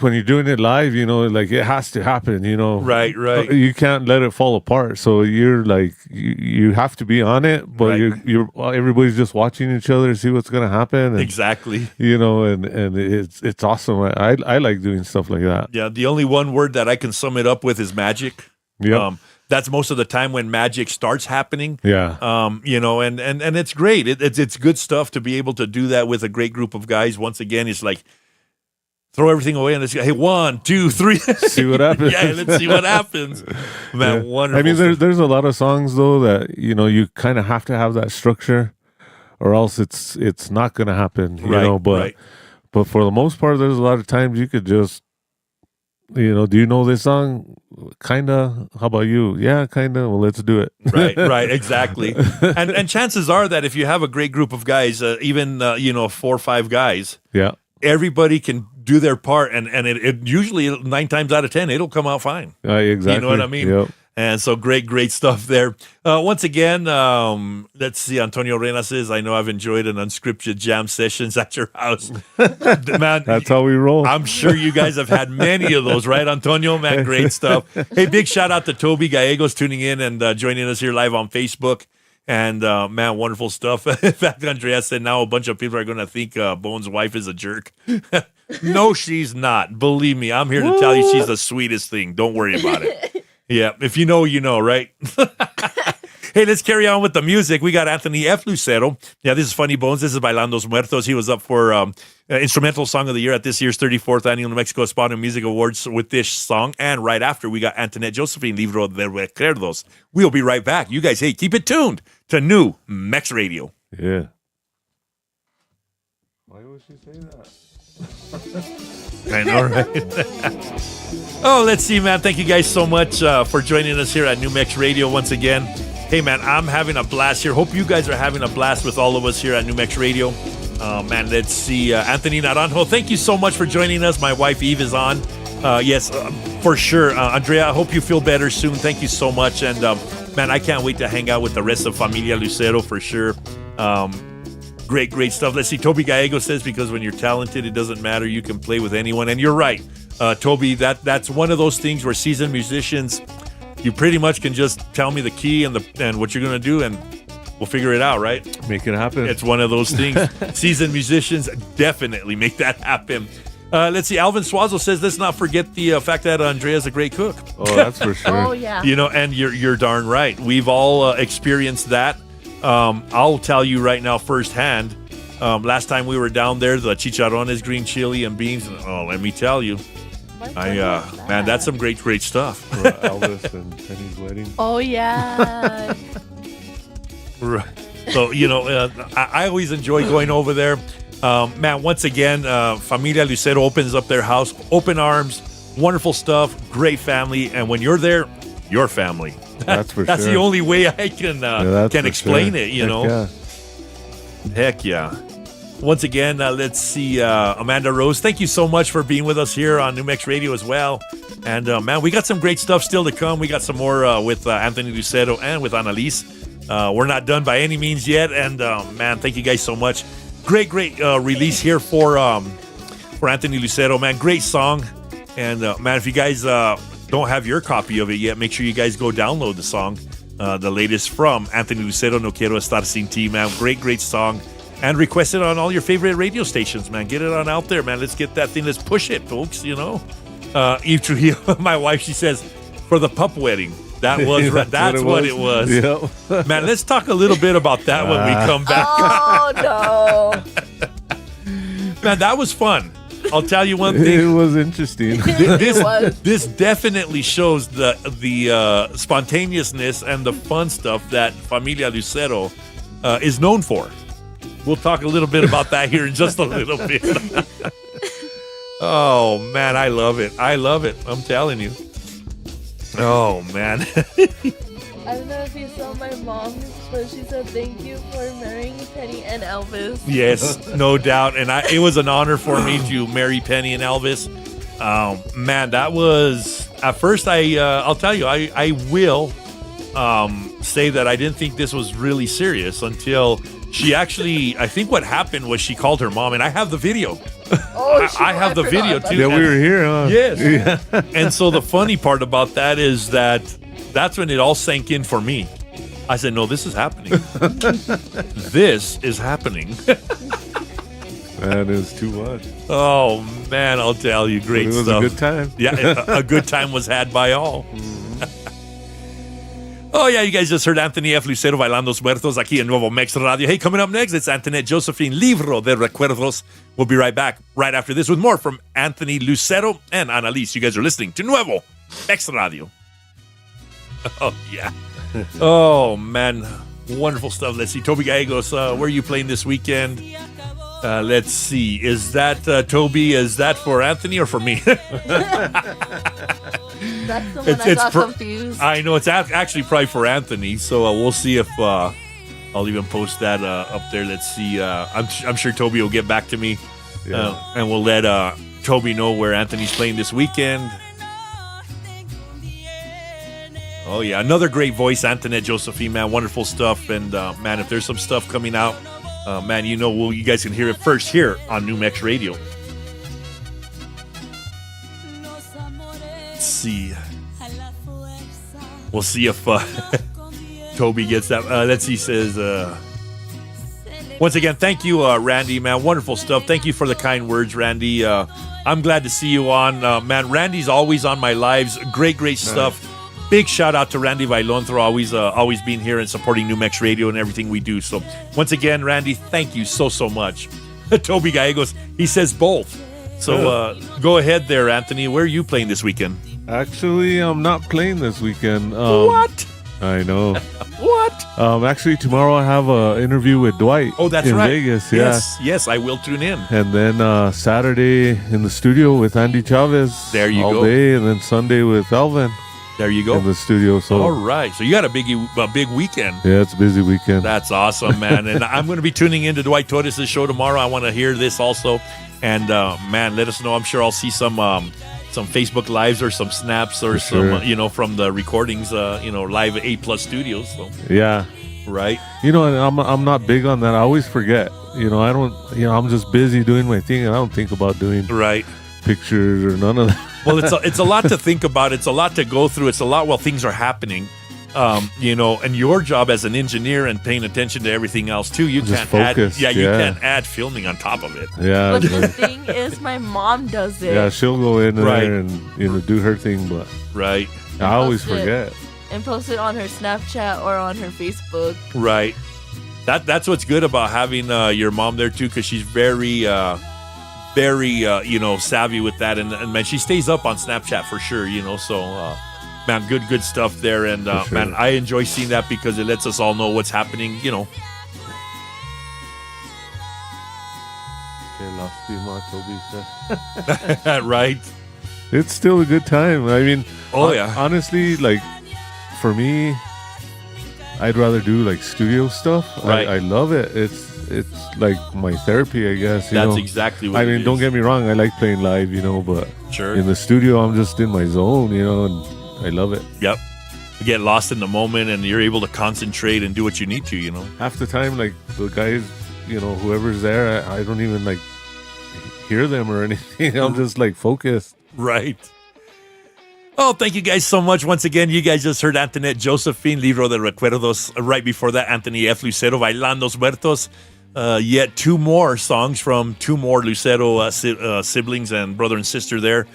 when you're doing it live, like it has to happen, Right. You can't let it fall apart. So you're like you have to be on it, but Right. you're everybody's just watching each other to see what's gonna happen. And, Exactly. and it's awesome. I like doing stuff like that. Yeah. The only one word that I can sum it up with is magic. Yep. That's most of the time when magic starts happening. Yeah. And it's great. It's good stuff to be able to do that with a great group of guys. Once again, it's like throw everything away and let's go, hey, 1, 2, 3. See what happens. Yeah, let's see what happens. Man, Yeah. wonderful. I mean, there's a lot of songs though that you kind of have to have that structure, or else it's not gonna happen. But for the most part, there's a lot of times you could just, do you know this song? Kinda. How about you? Yeah, kinda. Well, let's do it. Right, exactly. And chances are that if you have a great group of guys, even 4 or 5 guys, Yeah. everybody can do their part, and it usually 9 times out of 10 it'll come out fine. Exactly. You know what I mean? Yep. And so great stuff there. Once again, let's see. Antonio Reyna says, I know I've enjoyed an unscripted jam sessions at your house. Man, That's how we roll. I'm sure you guys have had many of those, right, Antonio? Man, great stuff. Hey, big shout out to Toby Gallegos tuning in and joining us here live on Facebook. And man, wonderful stuff. In fact, Andrea said now a bunch of people are going to think Bone's wife is a jerk. No, she's not. Believe me, I'm here to tell you she's the sweetest thing. Don't worry about it. Yeah, if you know, you know, right? Hey, let's carry on with the music. We got Anthony F. Lucero. Yeah, this is Funny Bones. This is Bailandos Muertos. He was up for Instrumental Song of the Year at this year's 34th Annual New Mexico Hispanic Music Awards with this song. And right after, we got Antoinette Josephine, Libro de Recuerdos. We'll be right back. You guys, hey, keep it tuned to New Mex Radio. Yeah. Why would she say that? I know, right? Oh, let's see, man. Thank you guys so much for joining us here at New Mex Radio once again. Hey, man, I'm having a blast here. Hope you guys are having a blast with all of us here at New Mex Radio. Man, let's see. Anthony Naranjo, thank you so much for joining us. My wife, Eve, is on. Yes, for sure. Andrea, I hope you feel better soon. Thank you so much. And, man, I can't wait to hang out with the rest of Familia Lucero for sure. Great stuff. Let's see. Toby Gallego says, because when you're talented, it doesn't matter. You can play with anyone. And you're right, Toby. That's one of those things where seasoned musicians, you pretty much can just tell me the key and what you're going to do, and we'll figure it out, right? Make it happen. It's one of those things. Seasoned musicians definitely make that happen. Let's see. Alvin Suazo says, let's not forget the fact that Andrea's a great cook. Oh, that's for sure. Oh yeah. You know, and you're darn right. We've all experienced that. I'll tell you right now firsthand. Last time we were down there, the chicharrones, green chili, and beans. Oh, let me tell you, man, that's some great stuff. For Elvis and Penny's wedding. Oh yeah. Right. So, you know, I always enjoy going over there. Man, once again, Familia Lucero opens up their house, open arms, wonderful stuff, great family. And when you're there, your family. That's for That's sure. the only way I can explain it, you know. Yeah. Heck yeah. Once again, let's see, Amanda Rose, thank you so much for being with us here on New Mex Radio as well. And, man, we got some great stuff still to come. We got some more with Anthony Lucero and with Annalise. We're not done by any means yet. And, man, thank you guys so much. Great release here for Anthony Lucero, man. Great song. And, man, if you guys don't have your copy of it yet, make sure you guys go download the song. The latest from Anthony Lucero, No Quiero Estar Sin Ti, man. Great song. And request it on all your favorite radio stations, man. Get it on out there, man. Let's get that thing. Let's push it, folks, you know. Eve Trujillo, my wife, she says, for the pup wedding. That was that's what it was. Yep. Man, let's talk a little bit about that when we come back. Oh no. Man, that was fun. I'll tell you one thing. It was interesting. This definitely shows the spontaneousness and the fun stuff that Familia Lucero is known for. We'll talk a little bit about that here in just a little bit. Oh, man, I love it. I'm telling you. Oh, man. I don't know if you saw my mom, but she said thank you for marrying Penny and Elvis. Yes, no doubt. And it was an honor for me to marry Penny and Elvis. Man, that was, at first, I'll tell you, I will say that I didn't think this was really serious until she actually, I think what happened was she called her mom, and I have the video. Oh, I have the video too. Yeah, we were here, huh? Yes. Yeah. And so the funny part about that is that's when it all sank in for me. I said, no, this is happening. This is happening. That is too much. Oh, man, I'll tell you, great It was stuff. a good time. Yeah, a good time was had by all. Oh, yeah, you guys just heard Anthony F. Lucero Bailando Los Muertos aquí en Nuevo Mex Radio. Hey, coming up next, it's Antoinette Josephine, Libro de Recuerdos. We'll be right back right after this with more from Anthony Lucero and Annalise. You guys are listening to Nuevo Mex Radio. Oh, yeah. Oh, man. Wonderful stuff. Let's see. Toby Gallegos, where are you playing this weekend? Let's see. Is that, Toby, is that for Anthony or for me? That's the one I got confused. I know. It's actually probably for Anthony. So we'll see if I'll even post that up there. Let's see. I'm sure Toby will get back to me. Yeah. And we'll let Toby know where Anthony's playing this weekend. Oh, yeah. Another great voice, Antoinette Josephine, man. Wonderful stuff. And, man, if there's some stuff coming out, man, you know, you guys can hear it first here on New Mex Radio. Let's see. We'll see if Toby gets that. Let's see, says, once again, thank you, Randy, man. Wonderful stuff. Thank you for the kind words, Randy. I'm glad to see you on. Man, Randy's always on my lives. Great stuff. Big shout out to Randy Bailonthro, always being here and supporting New Mex Radio and everything we do. So once again, Randy, thank you so much. Toby Gallegos, he says both. So go ahead there, Anthony. Where are you playing this weekend? Actually, I'm not playing this weekend. What? I know. What? Actually, tomorrow I have an interview with Dwight. Oh, that's in right. Vegas. Yeah. Yes, I will tune in. And then Saturday in the studio with Andy Chavez. There you all go. day, and then Sunday with Alvin. There you go. In the studio. So all right. So you got a big weekend. Yeah, it's a busy weekend. That's awesome, man. And I'm going to be tuning into Dwight Torres' show tomorrow. I want to hear this also. And man, let us know. I'm sure I'll see some Facebook lives or some snaps or some from the recordings. Live at A+ Studios. So. Yeah. Right. And I'm not big on that. I always forget. I don't. I'm just busy doing my thing, and I don't think about doing pictures or none of that. Well, it's a lot to think about. It's a lot to go through. It's a lot while things are happening. You know, and your job as an engineer and paying attention to everything else too. You Just can't focused, add, you yeah. can't add filming on top of it. Yeah, But the thing is, my mom does it. yeah, she'll go in there Right. and do her thing, but Right, I always Post it. forget. And post it on her Snapchat or on her Facebook. right. That's what's good about having your mom there too, because she's very, you know, savvy with that, and man, she stays up on Snapchat for sure. You know, so. Man, good stuff there, and For sure. man, I enjoy seeing that because it lets us all know what's happening. You know, right? It's still a good time. I mean, Oh, yeah. honestly, like for me, I'd rather do like studio stuff. Right. I love it. It's like my therapy, I guess. You That's know? exactly what I it mean, don't is. get me wrong. I like playing live, you know, but Sure. in the studio, I'm just in my zone, you know, and I love it. Yep. You get lost in the moment, and you're able to concentrate and do what you need to. You know. Half the time, like the guys, you know, whoever's there, I don't even like hear them or anything. I'm just like focused. Right. Oh, thank you guys so much. Once again, you guys just heard Antoinette Josephine, Libro de Recuerdos. Right before that, Anthony F. Lucero, Bailando Muertos. Yet two more songs from two more Lucero siblings and brother and sister there.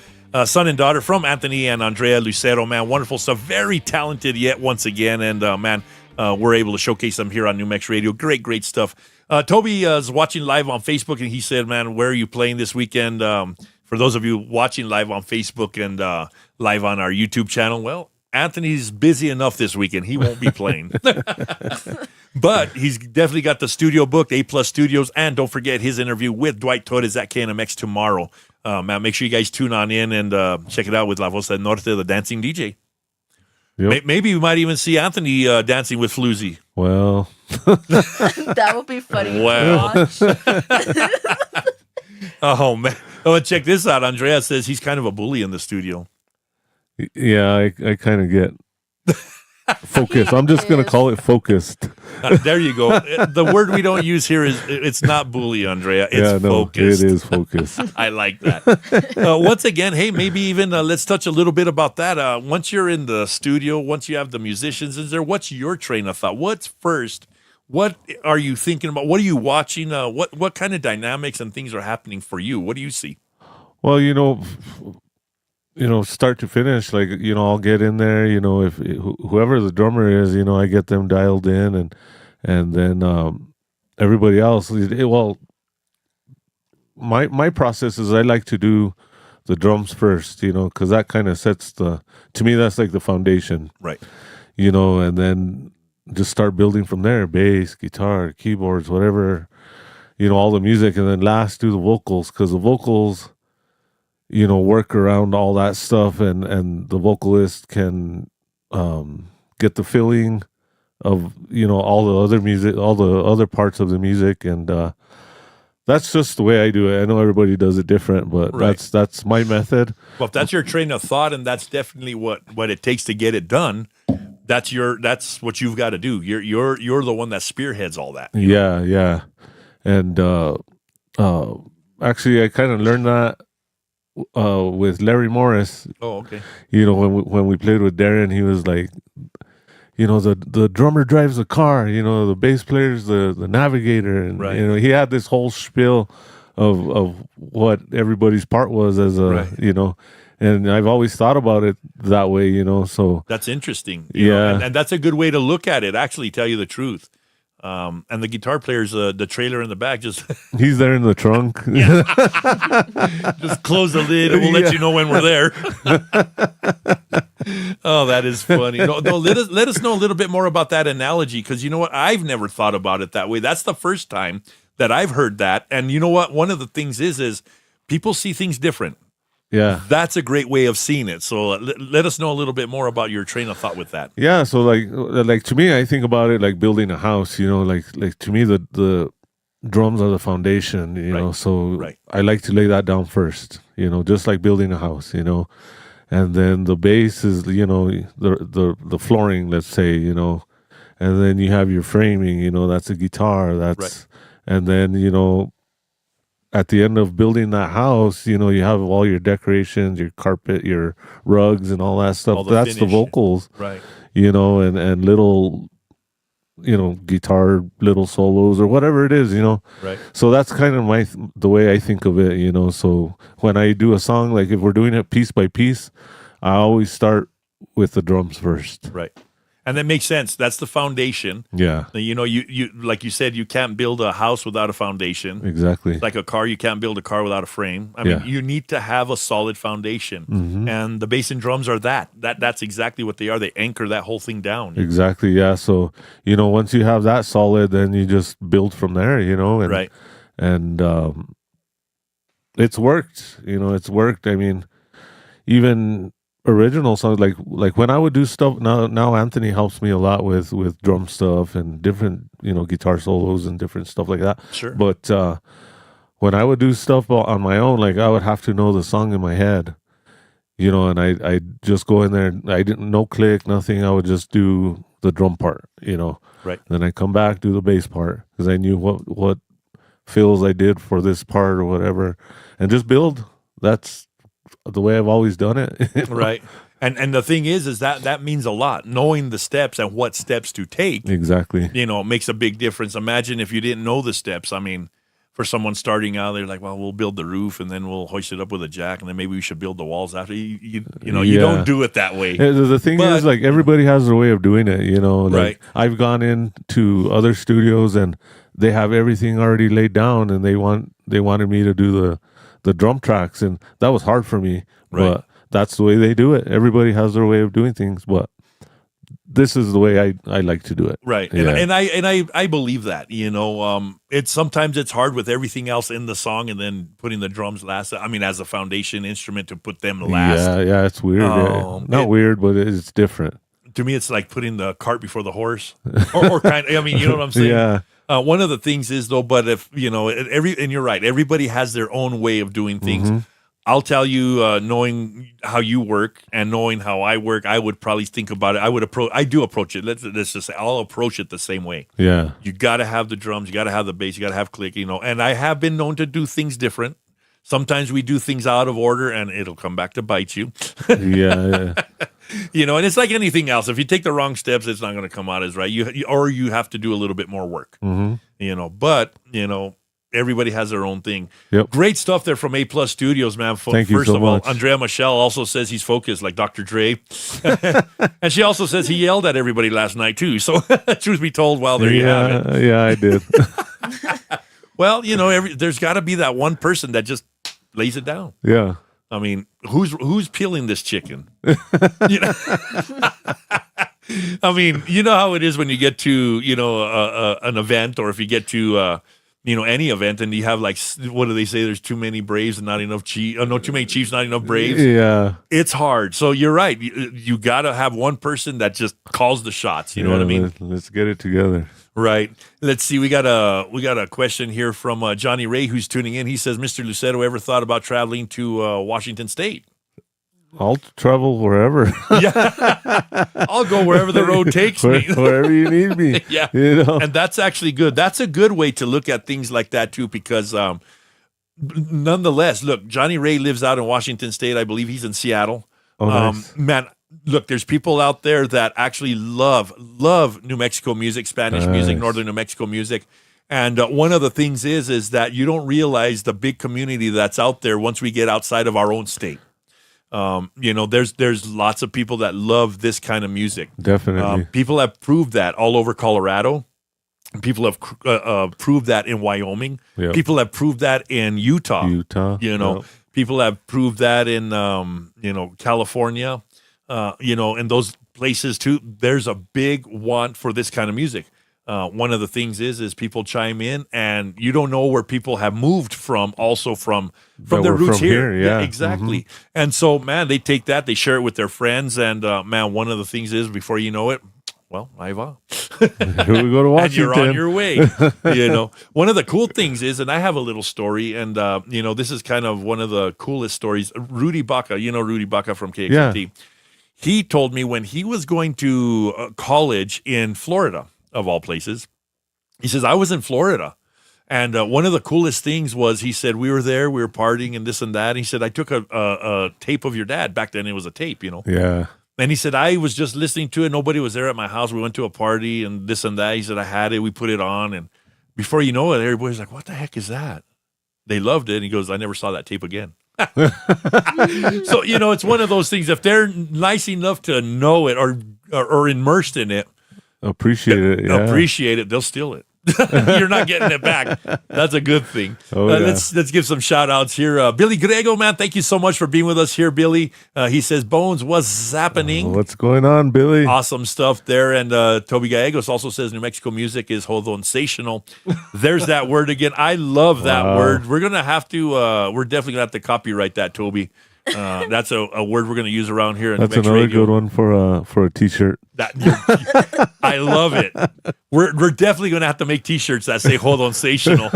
Son and daughter from Anthony and Andrea Lucero. Man, wonderful stuff. Very talented yet once again. And man, we're able to showcase them here on New Mex Radio. Great stuff. Toby is watching live on Facebook, and he said, man, where are you playing this weekend? For those of you watching live on Facebook and live on our YouTube channel, well, Anthony's busy enough this weekend. He won't be playing. But he's definitely got the studio booked, A+ Studios, and don't forget his interview with Dwight Torres at KNMX tomorrow. Man, make sure you guys tune on in and check it out with La Voz del Norte, the dancing DJ. Yep. Maybe we might even see Anthony dancing with Floozy. Well, That would be funny. to Well. watch. Oh, man. Oh, and check this out. Andrea says he's kind of a bully in the studio. yeah, I kind of get focused. I'm just gonna call it focused. There you go. The word we don't use here is it's not bully, Andrea. It's yeah, no, focused. it is focused. I like that. Once again, hey, maybe even let's touch a little bit about that. Once you're in the studio, once you have the musicians in there, what's your train of thought? What's first? What are you thinking about? What are you watching? What kind of dynamics and things are happening for you? What do you see? Well, start to finish, like, I'll get in there, if whoever the drummer is, I get them dialed in, and then everybody else. Well, my process is I like to do the drums first, because that kind of to me, that's like the foundation, Right. and then just start building from there, bass, guitar, keyboards, whatever, all the music, and then last do the vocals, because the vocals, work around all that stuff, and the vocalist can get the feeling of, all the other music, all the other parts of the music, and that's just the way I do it. I know everybody does it different, but Right. that's my method. Well, if that's your train of thought, and that's definitely what it takes to get it done, that's what you've got to do. You're the one that spearheads all that. Yeah. And actually, I kind of learned that with Larry Morris. Oh, okay. When we played with Darren, he was like, the drummer drives the car, the bass player's the navigator, and Right. he had this whole spiel of what everybody's part was as a Right. and I've always thought about it that way, so That's interesting. Yeah. And that's a good way to look at it, actually, tell you the truth. And the guitar player's the trailer in the back, just he's there in the trunk. just close the lid and we'll let you know when we're there. Oh, that is funny. No, let us know a little bit more about that analogy, because you know what? I've never thought about it that way. That's the first time that I've heard that. And you know what? One of the things is people see things different. Yeah. That's a great way of seeing it. So let us know a little bit more about your train of thought with that. Yeah, so like to me, I think about it like building a house, like to me the drums are the foundation, Right. so Right. I like to lay that down first, just like building a house, and then the bass is, the flooring, let's say, and then you have your framing, that's a guitar, that's, Right. and then, at the end of building that house, you know, you have all your decorations, your carpet, your rugs, and all that stuff. All the That's the finish. vocals, Right. you know, and little, you know, guitar little solos or whatever it is, you know. Right. So that's kind of the way I think of it, you know. So when I do a song, like if we're doing it piece by piece, I always start with the drums first. Right. And that makes sense. That's the foundation. Yeah, You know, you like you said, you can't build a house without a foundation. exactly. Like a car, you can't build a car without a frame. I mean, Yeah. you need to have a solid foundation, and the bass and drums are that. That's exactly what they are. They anchor that whole thing down. Exactly. Yeah. So, you know, once you have that solid, then you just build from there, you know, and, Right. and, it's worked, you know, it's worked. I mean, even original songs, like when I would do stuff now Anthony helps me a lot with drum stuff and different, you know, guitar solos and different stuff like that. Sure. But, when I would do stuff on my own, like I would have to know the song in my head, you know, and I just go in there. I didn't no click, nothing. I would just do the drum part, you know. Right. Then I come back, do the bass part because I knew what fills I did for this part or whatever, and just build. That's the way I've always done it. You know? Right. And the thing is that means a lot. Knowing the steps and what steps to take, Exactly. you know, makes a big difference. Imagine if you didn't know the steps. I mean, for someone starting out, they're like, well, we'll build the roof and then we'll hoist it up with a jack and then maybe we should build the walls after. You know, you Yeah. don't do it that way. The thing But- is, like, everybody has their way of doing it, you know. Like, Right. I've gone into other studios and they have everything already laid down, and they wanted me to do the drum tracks, and that was hard for me. Right. But that's the way they do it. Everybody has their way of doing things, but this is the way I like to do it. Right. Yeah. And I believe that, you know, sometimes it's hard with everything else in the song and then putting the drums last. I mean, as a foundation instrument to put them last. Yeah, it's weird. Not weird, but it's different. To me, it's like putting the cart before the horse or kind of, I mean, you know what I'm saying? Yeah. One of the things is though, but if, you know, and you're right, everybody has their own way of doing things. Mm-hmm. I'll tell you, knowing how you work and knowing how I work, I would probably think about it. I do approach it. Let's just say I'll approach it the same way. Yeah. You got to have the drums, you got to have the bass, you got to have click, you know. And I have been known to do things different. Sometimes we do things out of order, and it'll come back to bite you. Yeah. You know, and it's like anything else. If you take the wrong steps, it's not going to come out as right. Or you have to do a little bit more work. Mm-hmm. You know, but you know, everybody has their own thing. Yep. Great stuff there from A Plus Studios, man. Thank you First so of all, much. Andrea Michelle also says he's focused like Dr. Dre. And she also says he yelled at everybody last night too. So truth be told, well, there you have it. Yeah, I did. Well, you know, there's got to be that one person that just lays it down. Yeah. I mean, who's peeling this chicken? You know? I mean, you know how it is when you get to, you know, an event, or if you get to, you know, any event, and you have like, what do they say? There's too many Braves and not enough Chiefs. No, too many Chiefs, not enough Braves. Yeah. It's hard. So you're right. You got to have one person that just calls the shots. You know what I mean? Let's get it together. Right. Let's see. We got a question here from Johnny Ray, who's tuning in. He says, "Mr. Lucero, ever thought about traveling to Washington State?" I'll travel wherever. I'll go wherever the road takes me. Wherever you need me. Yeah. You know? And that's actually good. That's a good way to look at things like that too, because nonetheless, look, Johnny Ray lives out in Washington State. I believe he's in Seattle. Oh, nice. Man, look, there's people out there that actually love New Mexico music, Spanish music, Nice. northern New Mexico music. And one of the things is that you don't realize the big community that's out there once we get outside of our own state. You know, there's lots of people that love this kind of music. Definitely. People have proved that all over Colorado. People have proved that in Wyoming. Yep. People have proved that in Utah. You know, Yep. people have proved that in you know, California. You know, in those places too. There's a big want for this kind of music. One of the things is people chime in, and you don't know where people have moved from, also from That their were roots from here. here, yeah. Exactly. And so, man, they take that, they share it with their friends, and man, one of the things is, before you know it, well, Here we go to Washington. and you're on your way. You know, one of the cool things is, and I have a little story, and you know, this is kind of one of the coolest stories. Rudy Baca, you know Rudy Baca from KXMT. Yeah. He told me when he was going to college in Florida, of all places, he says, I was in Florida, And one of the coolest things was he said, we were there, we were partying and this and that. He said, I took a tape of your dad. Back then it was a tape, Yeah. And he said, I was just listening to it. Nobody was there at my house. We went to a party and this and that. He said, I had it. We put it on. And before you know it, everybody's like, what the heck is that? They loved it. And he goes, I never saw that tape again. So, it's one of those things. If they're nice enough to know it or immersed in it, Appreciate it. They'll steal it. You're not getting it back. That's a good thing. Let's give some shout outs here. Billy Grego, man, thank you so much for being with us here, Billy. He says, Bones, what's happening? What's going on, Billy? Awesome stuff there. And Toby Gallegos also says New Mexico music is sensational. There's that word again. I love that word. We're gonna have to. We're definitely gonna have to copyright that, Toby. That's a word we're going to use around here. That's another radio. good one for a T-shirt. I love it. We're definitely going to have to make T-shirts that say "Hold on, sensational."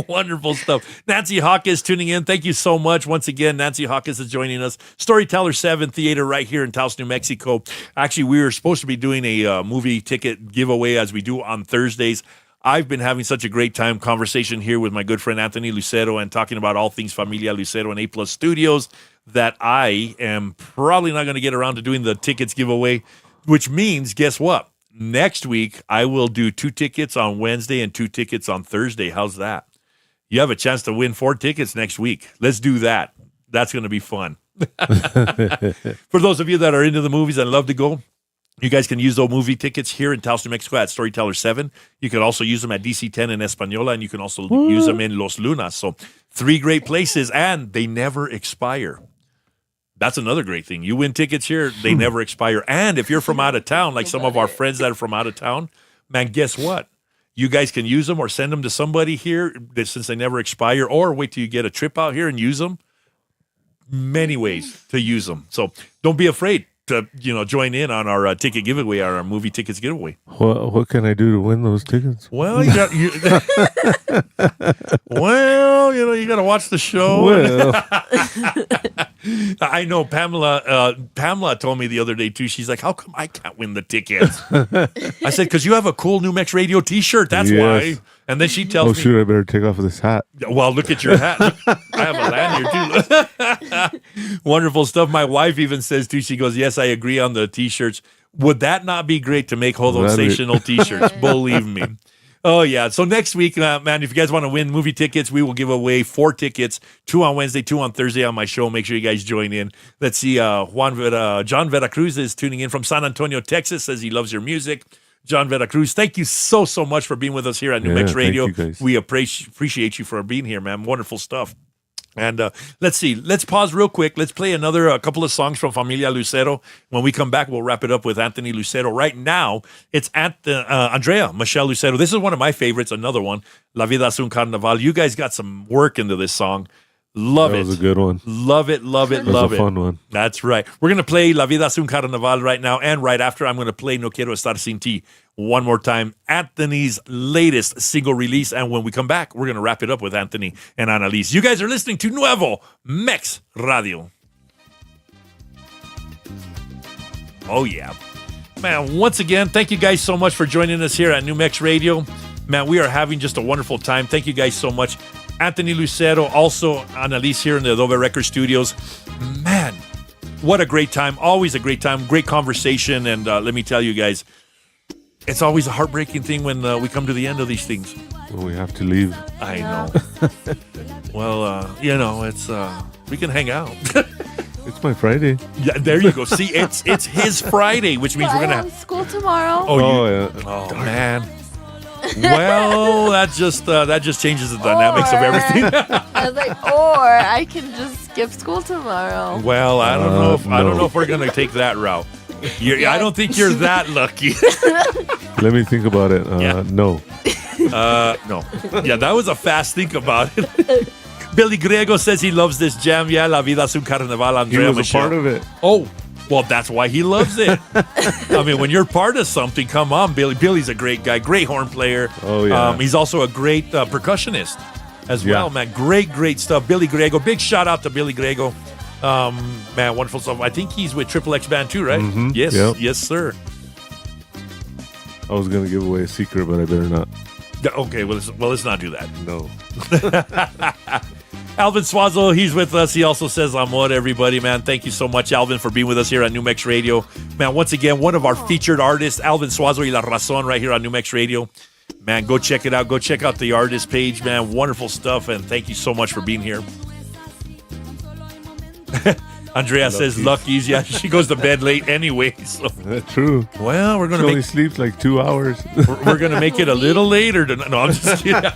Wonderful stuff. Nancy Hawkins tuning in. Thank you so much once again. Nancy Hawkins is joining us. Storyteller 7 Theater right here in Taos, New Mexico. Actually, we were supposed to be doing a movie ticket giveaway as we do on Thursdays. I've been having such a great time conversation here with my good friend Anthony Lucero and talking about all things Familia Lucero and A+ Studios that I am probably not going to get around to doing the tickets giveaway, which means, guess what? Next week, I will do 2 tickets on Wednesday and 2 tickets on Thursday. How's that? You have a chance to win 4 tickets next week. Let's do that. That's going to be fun. For those of you that are into the movies and love to go, you guys can use those movie tickets here in Taos, New Mexico at Storyteller 7. You can also use them at DC10 in Española, and you can also use them in Los Lunas. So 3 great places, and they never expire. That's another great thing. You win tickets here, they never expire. And if you're from out of town, like some of our friends that are from out of town, man, guess what? You guys can use them or send them to somebody here since they never expire, or wait till you get a trip out here and use them. Many ways to use them. So don't be afraid to join in on our ticket giveaway, our movie tickets giveaway. What can I do to win those tickets? Well, you got you got to watch the show. Well, I know Pamela told me the other day too. She's like, "How come I can't win the tickets?" I said, "Because you have a cool New Mex Radio T-shirt. That's why." And then she tells me, shoot, I better take off this hat. Well, look at your hat. I have a lanyard too. Wonderful stuff. My wife even says too, she goes, yes, I agree on the T-shirts. Would that not be great to make sensational T-shirts? Believe me. Oh, yeah. So next week, man, if you guys want to win movie tickets, we will give away 4 tickets, 2 on Wednesday, 2 on Thursday on my show. Make sure you guys join in. Let's see. John Veracruz is tuning in from San Antonio, Texas, says he loves your music. John Veracruz, thank you so much for being with us here at New Mex Radio. We appreciate you for being here, man. Wonderful stuff. And let's see. Let's pause real quick. Let's play a couple of songs from Familia Lucero. When we come back, we'll wrap it up with Anthony Lucero. Right now, it's Andrea Michelle Lucero. This is one of my favorites, another one, La Vida es un Carnaval. You guys got some work into this song. Love it. That was a good one. Love it, love it, love it. That was a fun one. That's right. We're going to play La Vida es un Carnaval right now, and right after, I'm going to play No Quiero Estar Sin Ti one more time, Anthony's latest single release. And when we come back, we're going to wrap it up with Anthony and Annalise. You guys are listening to Nuevo Mex Radio. Oh, yeah. Man, once again, thank you guys so much for joining us here at New Mex Radio. Man, we are having just a wonderful time. Thank you guys so much. Anthony Lucero, also Annalise here in the Adobe Record Studios. Man, what a great time. Always a great time. Great conversation. And let me tell you guys, it's always a heartbreaking thing when we come to the end of these things. Well, we have to leave. I know. Well, it's we can hang out. It's my Friday. Yeah, there you go. See, it's his Friday, which means we're going to have school tomorrow. Oh, man. Well, that just changes the dynamics of everything. I was like, or I can just skip school tomorrow. Well, I don't know if we're gonna take that route. I don't think you're that lucky. Let me think about it. No. No. Yeah, that was a fast think about it. Billy Grego says he loves this jam. Yeah, La Vida es un Carnaval. Andrea He was a part of it. Oh. Well, that's why he loves it. I mean, when you're part of something, come on, Billy. Billy's a great guy, great horn player. Oh, yeah. He's also a great percussionist as well, man. Great stuff. Billy Grego. Big shout out to Billy Grego. Man, wonderful stuff. I think he's with Triple X Band too, right? Mm-hmm. Yes, yep. Yes, sir. I was going to give away a secret, but I better not. Okay, let's not do that. No. Alvin Suazo, he's with us. He also says amor, everybody, man. Thank you so much, Alvin, for being with us here on New Mex Radio. Man, once again, one of our featured artists, Alvin Suazo y La Razón, right here on New Mex Radio. Man, go check it out. Go check out the artist page, man. Wonderful stuff, and thank you so much for being here. Andrea says Lucky's. Yeah, she goes to bed late anyway. So. That's true. Well, we're going to only sleeps like 2 hours. We're going to make it a little later. No, I'm just kidding.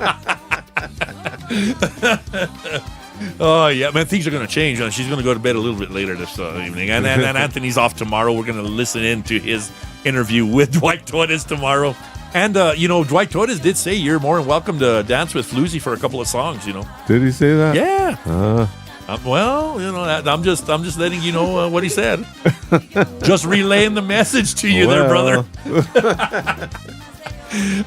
Oh, yeah, man, things are going to change. She's going to go to bed a little bit later this evening. And Anthony's off tomorrow. We're going to listen in to his interview with Dwight Torres tomorrow. And, Dwight Torres did say you're more than welcome to dance with Floozy for a couple of songs, Did he say that? Yeah. I'm just letting you know what he said. Just relaying the message to you there, brother.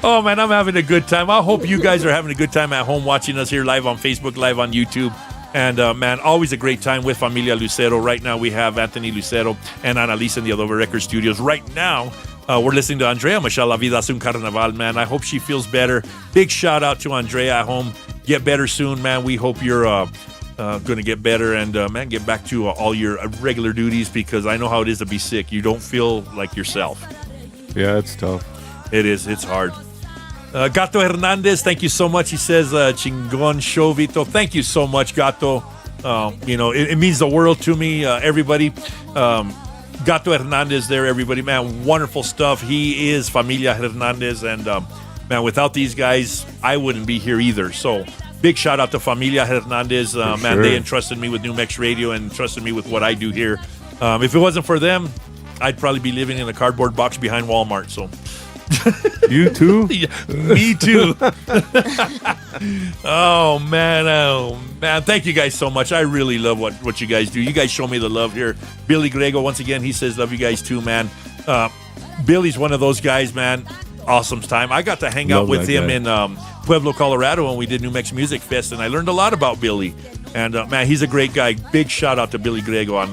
Oh, man, I'm having a good time. I hope you guys are having a good time at home watching us here live on Facebook, live on YouTube. And, man, always a great time with Familia Lucero. Right now we have Anthony Lucero and Annalise in the Adobe Record Studios. Right now, we're listening to Andrea Michelle, La Vida es un Carnaval, man. I hope she feels better. Big shout out to Andrea at home. Get better soon, man. We hope you're going to get better and, man, get back to all your regular duties because I know how it is to be sick. You don't feel like yourself. Yeah, it's tough. It is. It's hard. Gato Hernandez, thank you so much. He says, Chingon show, Vito. Thank you so much, Gato. It means the world to me, everybody. Gato Hernandez there, everybody. Man, wonderful stuff. He is Familia Hernandez. And, man, without these guys, I wouldn't be here either. So big shout out to Familia Hernandez. Man, sure. They entrusted me with New Mex Radio and entrusted me with what I do here. If it wasn't for them, I'd probably be living in a cardboard box behind Walmart. So... You too? Yeah, me too. Oh man. Thank you guys so much. I really love what you guys do. You guys show me the love here. Billy Grego, once again, he says love you guys too, man. Billy's one of those guys, man. Awesome time. I got to hang out with him in Pueblo, Colorado when we did New Mex Music Fest, and I learned a lot about Billy. And man, he's a great guy. Big shout out to Billy Grego on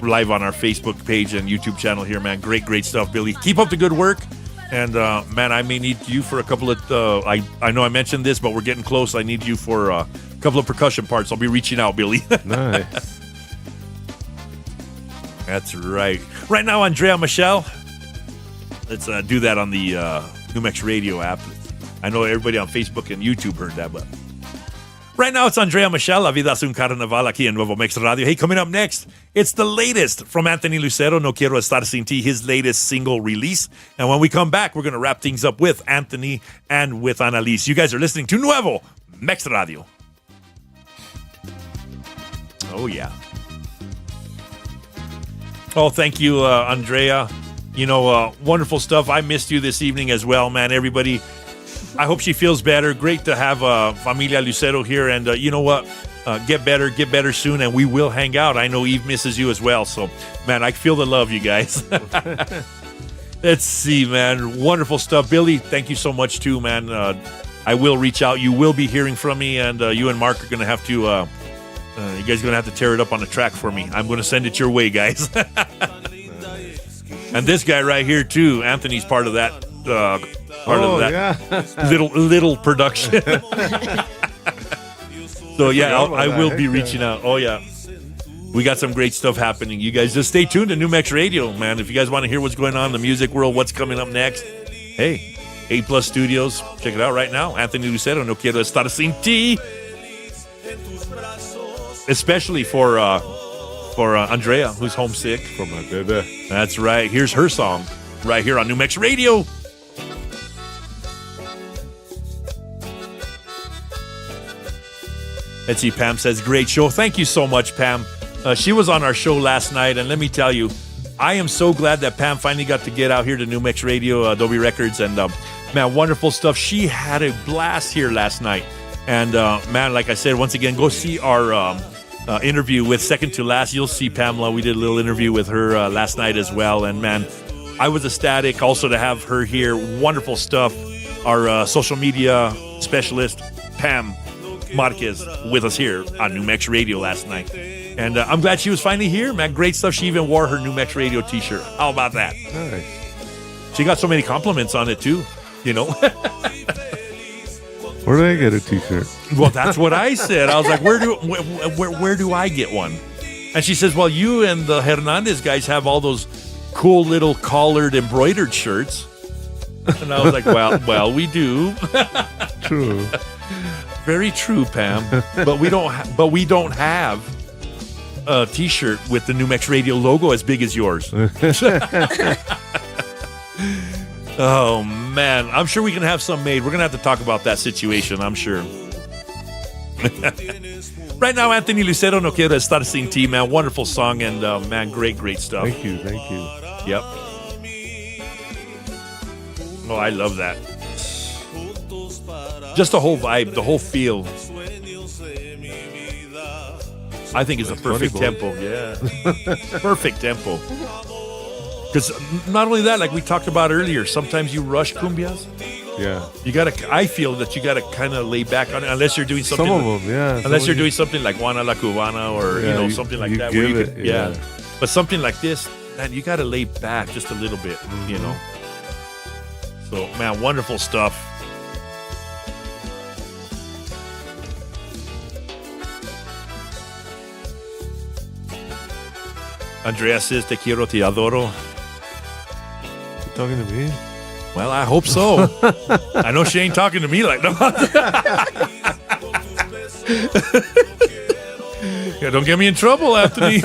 live on our Facebook page and YouTube channel here, man. Great stuff, Billy. Keep up the good work. And, man, I may need you for a couple of, I know I mentioned this, but we're getting close. I need you for a couple of percussion parts. I'll be reaching out, Billy. Nice. That's right. Right now, Andrea Michelle. Let's do that on the New Mex Radio app. I know everybody on Facebook and YouTube heard that, but right now it's Andrea Michelle, La Vida es un Carnaval, aquí en Nuevo Mex Radio. Hey, coming up next, it's the latest from Anthony Lucero, No Quiero Estar Sin Ti, his latest single release. And when we come back, we're going to wrap things up with Anthony and with Annalise. You guys are listening to Nuevo Mex Radio. Oh, yeah. Oh, thank you, Andrea. Wonderful stuff. I missed you this evening as well, man. Everybody, I hope she feels better. Great to have Familia Lucero here. And you know what? Get better soon, and we will hang out. I know Eve misses you as well. So, man, I feel the love, you guys. Let's see, man. Wonderful stuff. Billy, thank you so much, too, man. I will reach out. You will be hearing from me, and you and Mark are going to have to, you guys are going to have to tear it up on the track for me. I'm going to send it your way, guys. And this guy right here, too, Anthony's part of that. Yeah. little production. So yeah, I will be reaching out. Oh yeah, we got some great stuff happening. You guys just stay tuned to New Mex Radio, man. If you guys want to hear what's going on in the music world, what's coming up next, hey, A+ Studios, check it out right now. Anthony Lucero, No Quiero Estar Sin Ti. Especially for Andrea, who's homesick. For my baby. That's right. Here's her song right here on New Mex Radio. Let's see, Pam says, great show. Thank you so much, Pam. She was on our show last night, and let me tell you, I am so glad that Pam finally got to get out here to New Mex Radio, Adobe Records, and man, wonderful stuff. She had a blast here last night. And man, like I said, once again, go see our interview with Second to Last. You'll see Pamela. We did a little interview with her last night as well. And man, I was ecstatic also to have her here. Wonderful stuff. Our social media specialist, Pam Marquez, with us here on New Mex Radio last night. And I'm glad she was finally here, man. Great stuff. She even wore her New Mex Radio t-shirt. How about that? Nice. She got so many compliments on it, too, you know. Where did I get a T-shirt? Well, that's what I said. I was like, where do I get one? And she says, well, you and the Hernandez guys have all those cool little collared embroidered shirts. And I was like, well, we do. True. Very true, Pam. But we don't have a T-shirt with the New Mex Radio logo as big as yours. Oh man, I'm sure we can have some made. We're gonna have to talk about that situation, I'm sure. Right now, Anthony Lucero, No Quiero Estar Sin Ti, man. Wonderful song and man, great stuff. Thank you. Yep. Oh, I love that. Just the whole vibe, the whole feel. I think it's a perfect tempo. Yeah. Perfect tempo. Because not only that, like we talked about earlier, sometimes you rush cumbias. Yeah. I feel that you gotta kind of lay back on it, unless you're doing something. Some of them, yeah. Unless you're doing something like Juana La Cubana or something like that. Where you could, yeah. But something like this, man, you gotta lay back just a little bit, you know. So, man, wonderful stuff. Andrea says, te quiero, te adoro. You talking to me? Well, I hope so. I know she ain't talking to me like no. Yeah, don't get me in trouble, Anthony.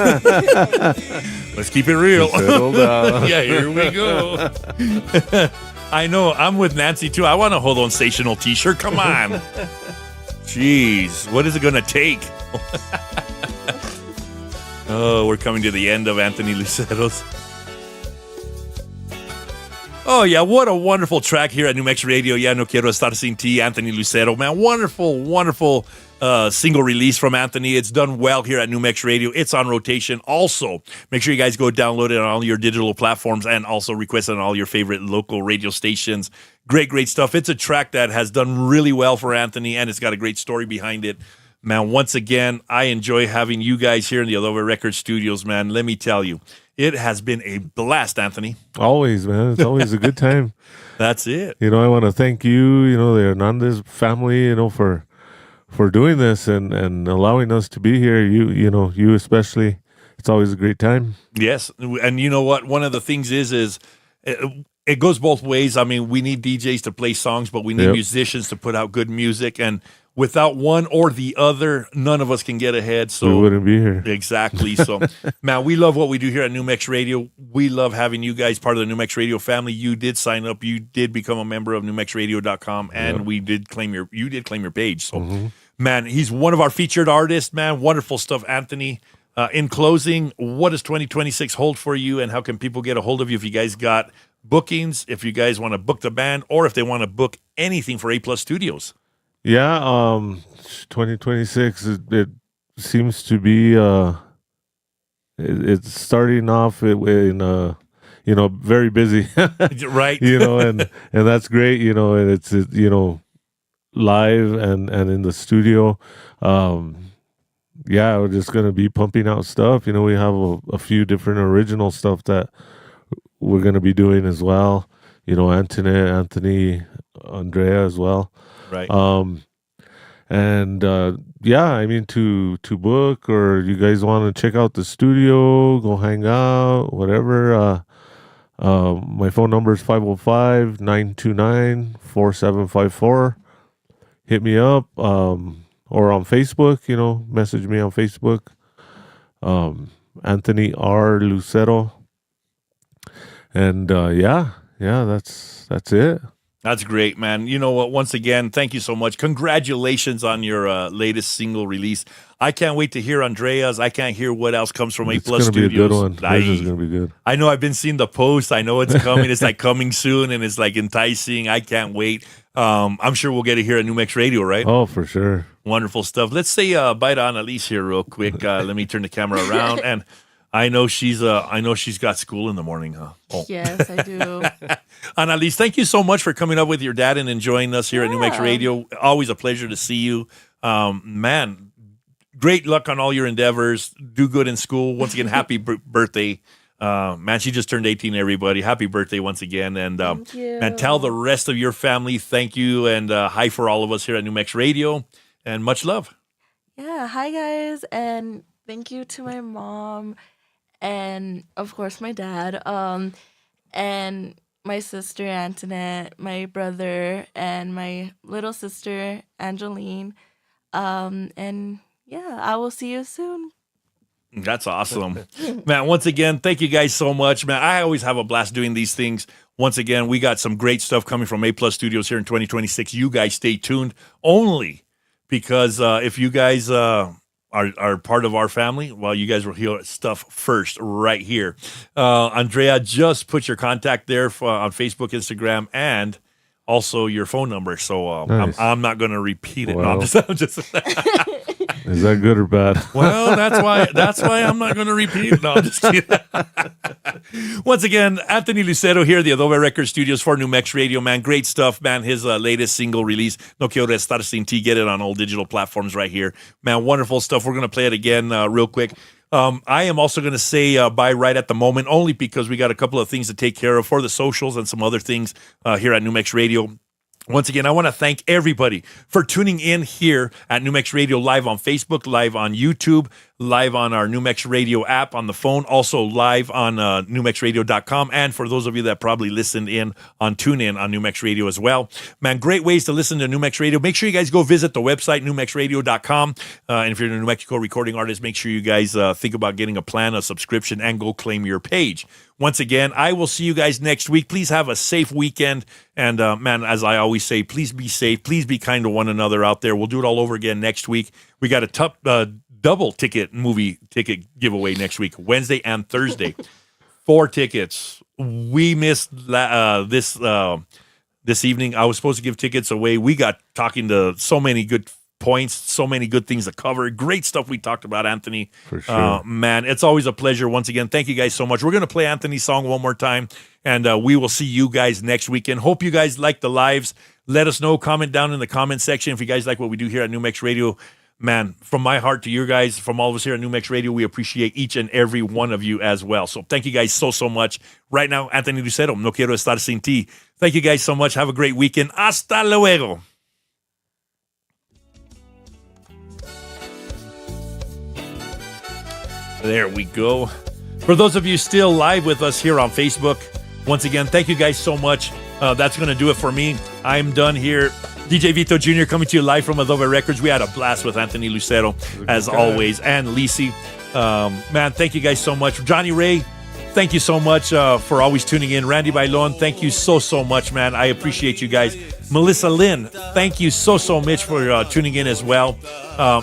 Let's keep it real. Settle down. Yeah, here we go. I know. I'm with Nancy too. I want a Hold On Stational T-shirt. Come on. Jeez, what is it gonna take? Oh, we're coming to the end of Anthony Lucero's. Oh, yeah, what a wonderful track here at New Mex Radio. Yeah, No Quiero Estar Sin Ti, Anthony Lucero. Man, wonderful single release from Anthony. It's done well here at New Mex Radio. It's on rotation. Also, make sure you guys go download it on all your digital platforms and also request it on all your favorite local radio stations. Great stuff. It's a track that has done really well for Anthony, and it's got a great story behind it. Man, once again, I enjoy having you guys here in the Adobe Record Studios, man. Let me tell you, it has been a blast, Anthony. Always, man. It's always a good time. That's it. You know, I want to thank you, the Hernandez family, for doing this and allowing us to be here. You especially. It's always a great time. Yes. And you know what? One of the things is it goes both ways. I mean, we need DJs to play songs, but we need musicians to put out good music. And without one or the other, none of us can get ahead. So we wouldn't be here. Exactly. So, man, we love what we do here at New Mex Radio. We love having you guys part of the New Mex Radio family. You did sign up. You did become a member of NewMexRadio.com, and you did claim your page. So, man, he's one of our featured artists, man. Wonderful stuff, Anthony. In closing, what does 2026 hold for you, and how can people get a hold of you if you guys got bookings, if you guys want to book the band, or if they want to book anything for A Plus Studios? Yeah, 2026, it seems to be, it's starting off in, very busy. Right. And that's great, and it's, live and in the studio. Yeah, we're just going to be pumping out stuff. We have a few different original stuff that we're going to be doing as well. Anthony, Andrea as well. Right. To book, or you guys want to check out the studio, go hang out, whatever. My phone number is 505-929-4754. Hit me up, or on Facebook, message me on Facebook. Anthony R. Lucero. And that's it. That's great, man. You know what? Once again, thank you so much. Congratulations on your latest single release. I can't wait to hear Andrea's. I can't hear what else comes from A Plus Studios. It's going to be a good one. This is going to be good. I know I've been seeing the posts. I know it's coming. It's like coming soon, and it's like enticing. I can't wait. I'm sure we'll get to hear at New Mex Radio, right? Oh, for sure. Wonderful stuff. Let's say bye to Annalise here real quick. Let me turn the camera around. And I know she's got school in the morning, huh? Oh. Yes, I do. Annalise, thank you so much for coming up with your dad and enjoying us here at New Mex Radio. Always a pleasure to see you. Man, great luck on all your endeavors. Do good in school. Once again, happy birthday. Man, she just turned 18, everybody. Happy birthday once again. And Thank you. man, tell the rest of your family thank you and hi for all of us here at New Mex Radio and much love. Yeah, hi guys, and thank you to my mom, and of course my dad, and my sister Antoinette, my brother, and my little sister Angeline, and yeah, I will see you soon. That's awesome. Man, once again, thank you guys so much. Man, I always have a blast doing these things. Once again, we got some great stuff coming from A Plus Studios here in 2026. You guys stay tuned only because if you guys are part of our family, well, you guys will hear stuff first right here. Andrea, just put your contact there on Facebook, Instagram, and also your phone number. So Nice. I'm not going to repeat it. No, Wow. I'm just Is that good or bad? well, that's why I'm not going to repeat it. No, I'm just kidding. Once again, Anthony Lucero here, the Adobe Record Studios for New Mex Radio, man. Great stuff, man. His latest single release, No Quiero Estar Sin Ti. Get it on all digital platforms right here. Man, wonderful stuff. We're going to play it again real quick. I am also going to say bye right at the moment, only because we got a couple of things to take care of for the socials and some other things here at New Mex Radio. Once again, I want to thank everybody for tuning in here at New Mex Radio live on Facebook, live on YouTube, live on our New Mex Radio app on the phone, also live on newmexradio.com, and for those of you that probably listened in on TuneIn on New Mex Radio as well. Man, great ways to listen to New Mex Radio. Make sure you guys go visit the website, newmexradio.com, and if you're a New Mexico recording artist, make sure you guys think about getting a plan, a subscription, and go claim your page. Once again, I will see you guys next week. Please have a safe weekend. And, man, as I always say, please be safe. Please be kind to one another out there. We'll do it all over again next week. We got a double movie ticket giveaway next week, Wednesday and Thursday. 4 tickets. We missed this evening. I was supposed to give tickets away. We got talking to so many good points, so many good things to cover. Great stuff we talked about, Anthony. For sure. Man, it's always a pleasure. Once again, thank you guys so much. We're going to play Anthony's song one more time, and we will see you guys next weekend. Hope you guys like the lives. Let us know. Comment down in the comment section if you guys like what we do here at New Mex Radio. Man, from my heart to you guys, from all of us here at New Mex Radio, we appreciate each and every one of you as well. So thank you guys so much. Right now, Anthony Lucero, No Quiero Estar Sin Ti. Thank you guys so much. Have a great weekend. Hasta luego. There we go. For those of you still live with us here on Facebook, once again, thank you guys so much. That's going to do it for me. I'm done here. DJ Vito Jr. coming to you live from Adobe Records. We had a blast with Anthony Lucero, as always, and Lisi. Man, thank you guys so much. Johnny Ray, thank you so much for always tuning in. Randy Bailon, thank you so much, man. I appreciate you guys. Melissa Lynn, thank you so much for tuning in as well.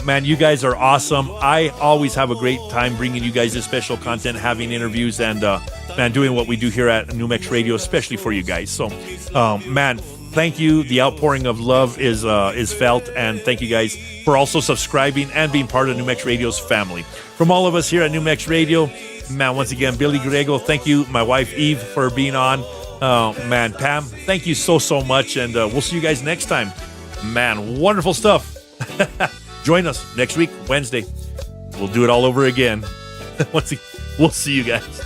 Man, you guys are awesome. I always have a great time bringing you guys this special content, having interviews, and man, doing what we do here at New Mex Radio, especially for you guys. So, man, thank you. The outpouring of love is felt, and thank you guys for also subscribing and being part of New Mex Radio's family. From all of us here at New Mex Radio, man, once again, Billy Grego, thank you. My wife Eve for being on. Man, Pam, thank you so much, and we'll see you guys next time. Man, wonderful stuff. Join us next week, Wednesday. We'll do it all over again. We'll see you guys.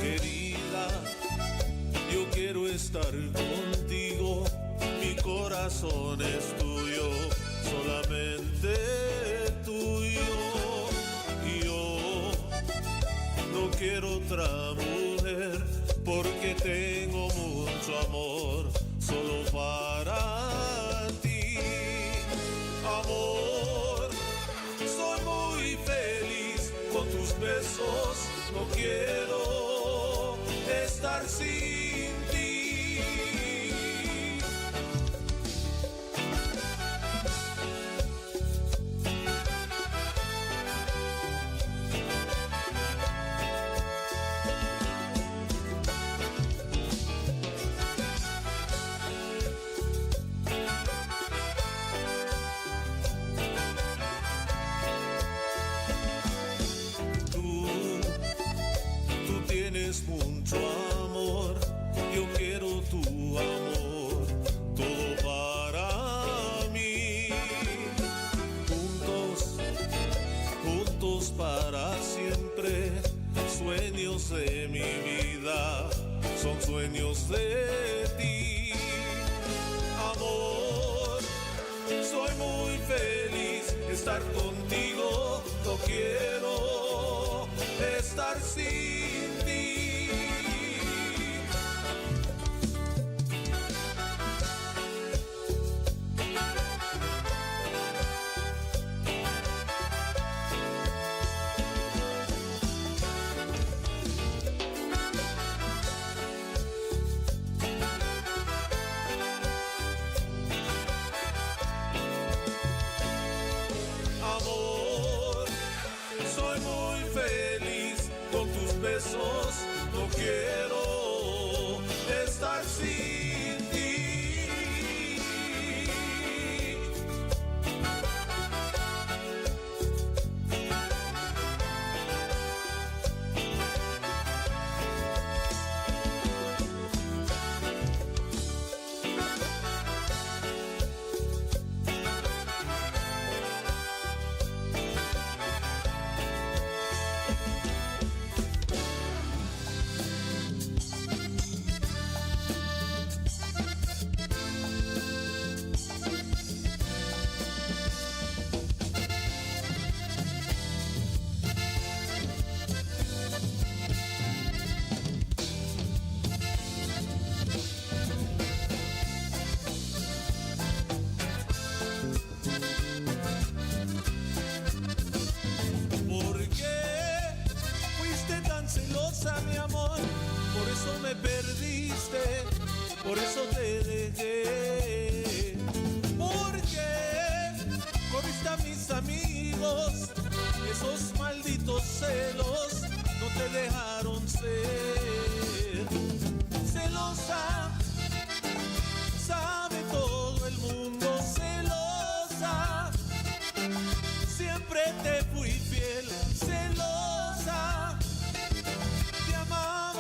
Querida, yo quiero estar contigo, mi corazón es tuyo, solamente tuyo. Y yo no quiero otra mujer, porque tengo mucho amor solo para ti. Amor, soy muy feliz con tus besos, no quiero estar sin ti. Tú sueños de ti. Amor, soy muy feliz estar contigo, no quiero estar sin ti. No quiero estar sin ti. Mi amor, por eso me perdiste, por eso te dejé. Porque corriste a mis amigos, esos malditos celos no te dejaron ser. Celosa, sabe todo el mundo, celosa, siempre te fui fiel, celosa.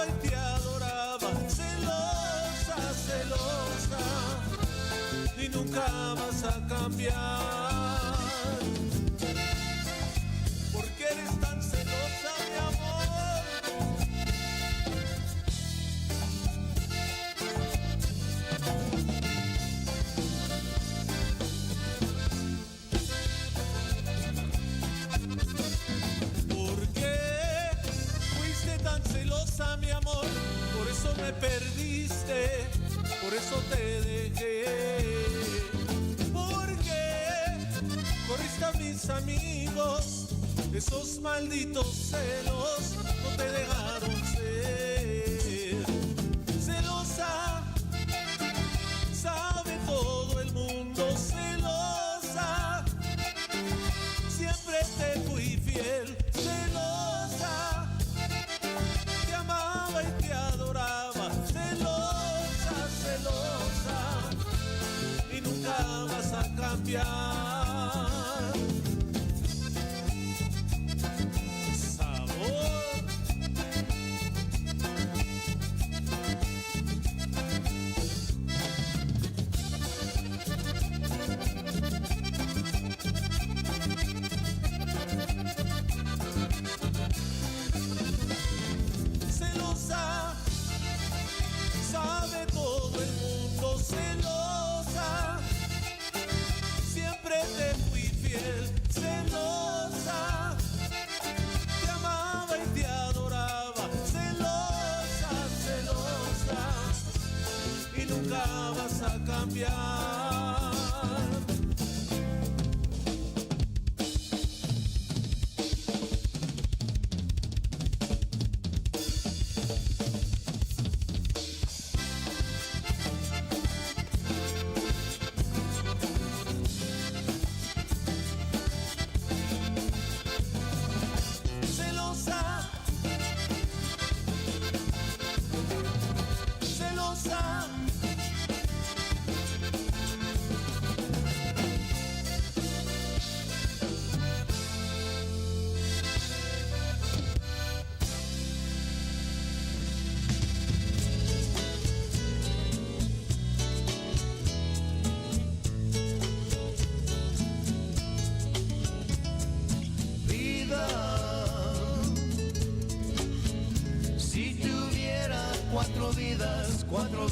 Y te adoraba, celosa, celosa, y nunca vas a cambiar. ¿Por qué eres tan celosa, mi amor? ¿Por qué fuiste tan celosa, mi amor? Por eso me perdiste, por eso te dejé. Porque corriste a mis amigos, esos malditos celos no te dejaron ser. Celosa, sabe todo el mundo, celosa, siempre te fui fiel, celosa. Te amaba y te adoraba, celosa, celosa, y nunca vas a cambiar. Sabor. Celosa, sabe todo el mundo, celosa, siempre te fui fiel, celosa, te amaba y te adoraba, celosa, celosa, y nunca vas a cambiar. Celosa,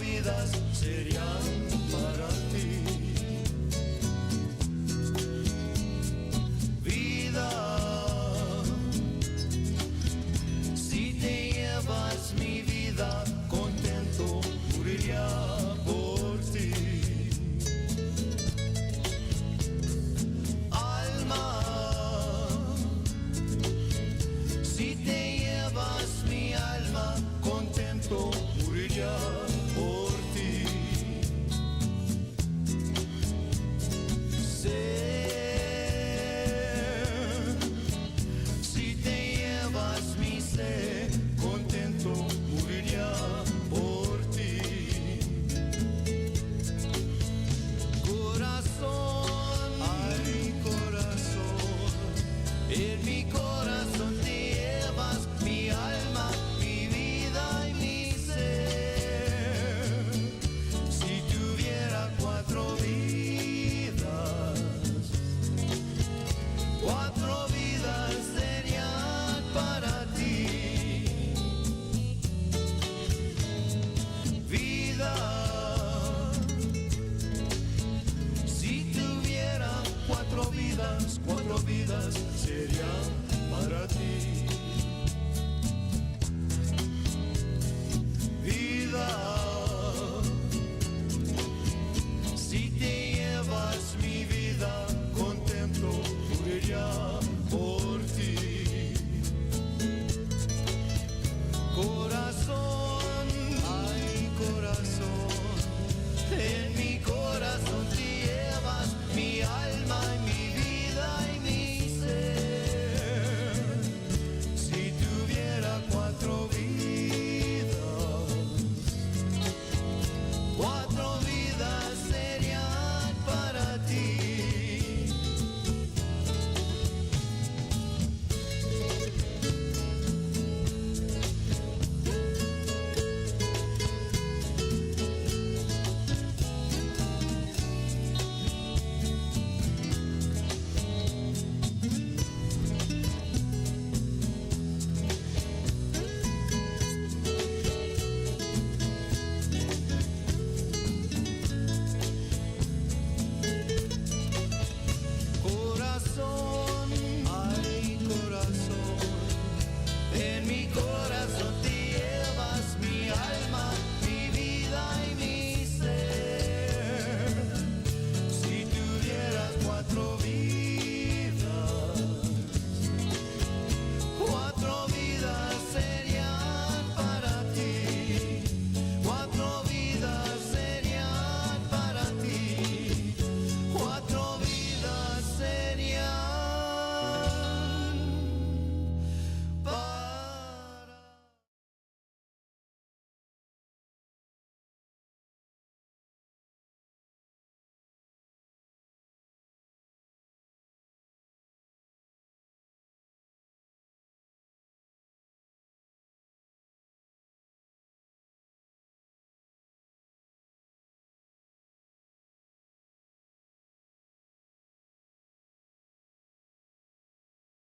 vidas serían para ti. Vida, si te llevas mi vida, contento moriría por ti. Alma, si te llevas mi alma, contento moriría por ti. Si te llevas mi ser, contento moriría por ti. Corazón, ay corazón, en mi corazón te llevas mi alma, mi vida y mi ser. Si tuviera cuatro vidas serían para ti. Vida, si tuviera cuatro vidas serían para ti.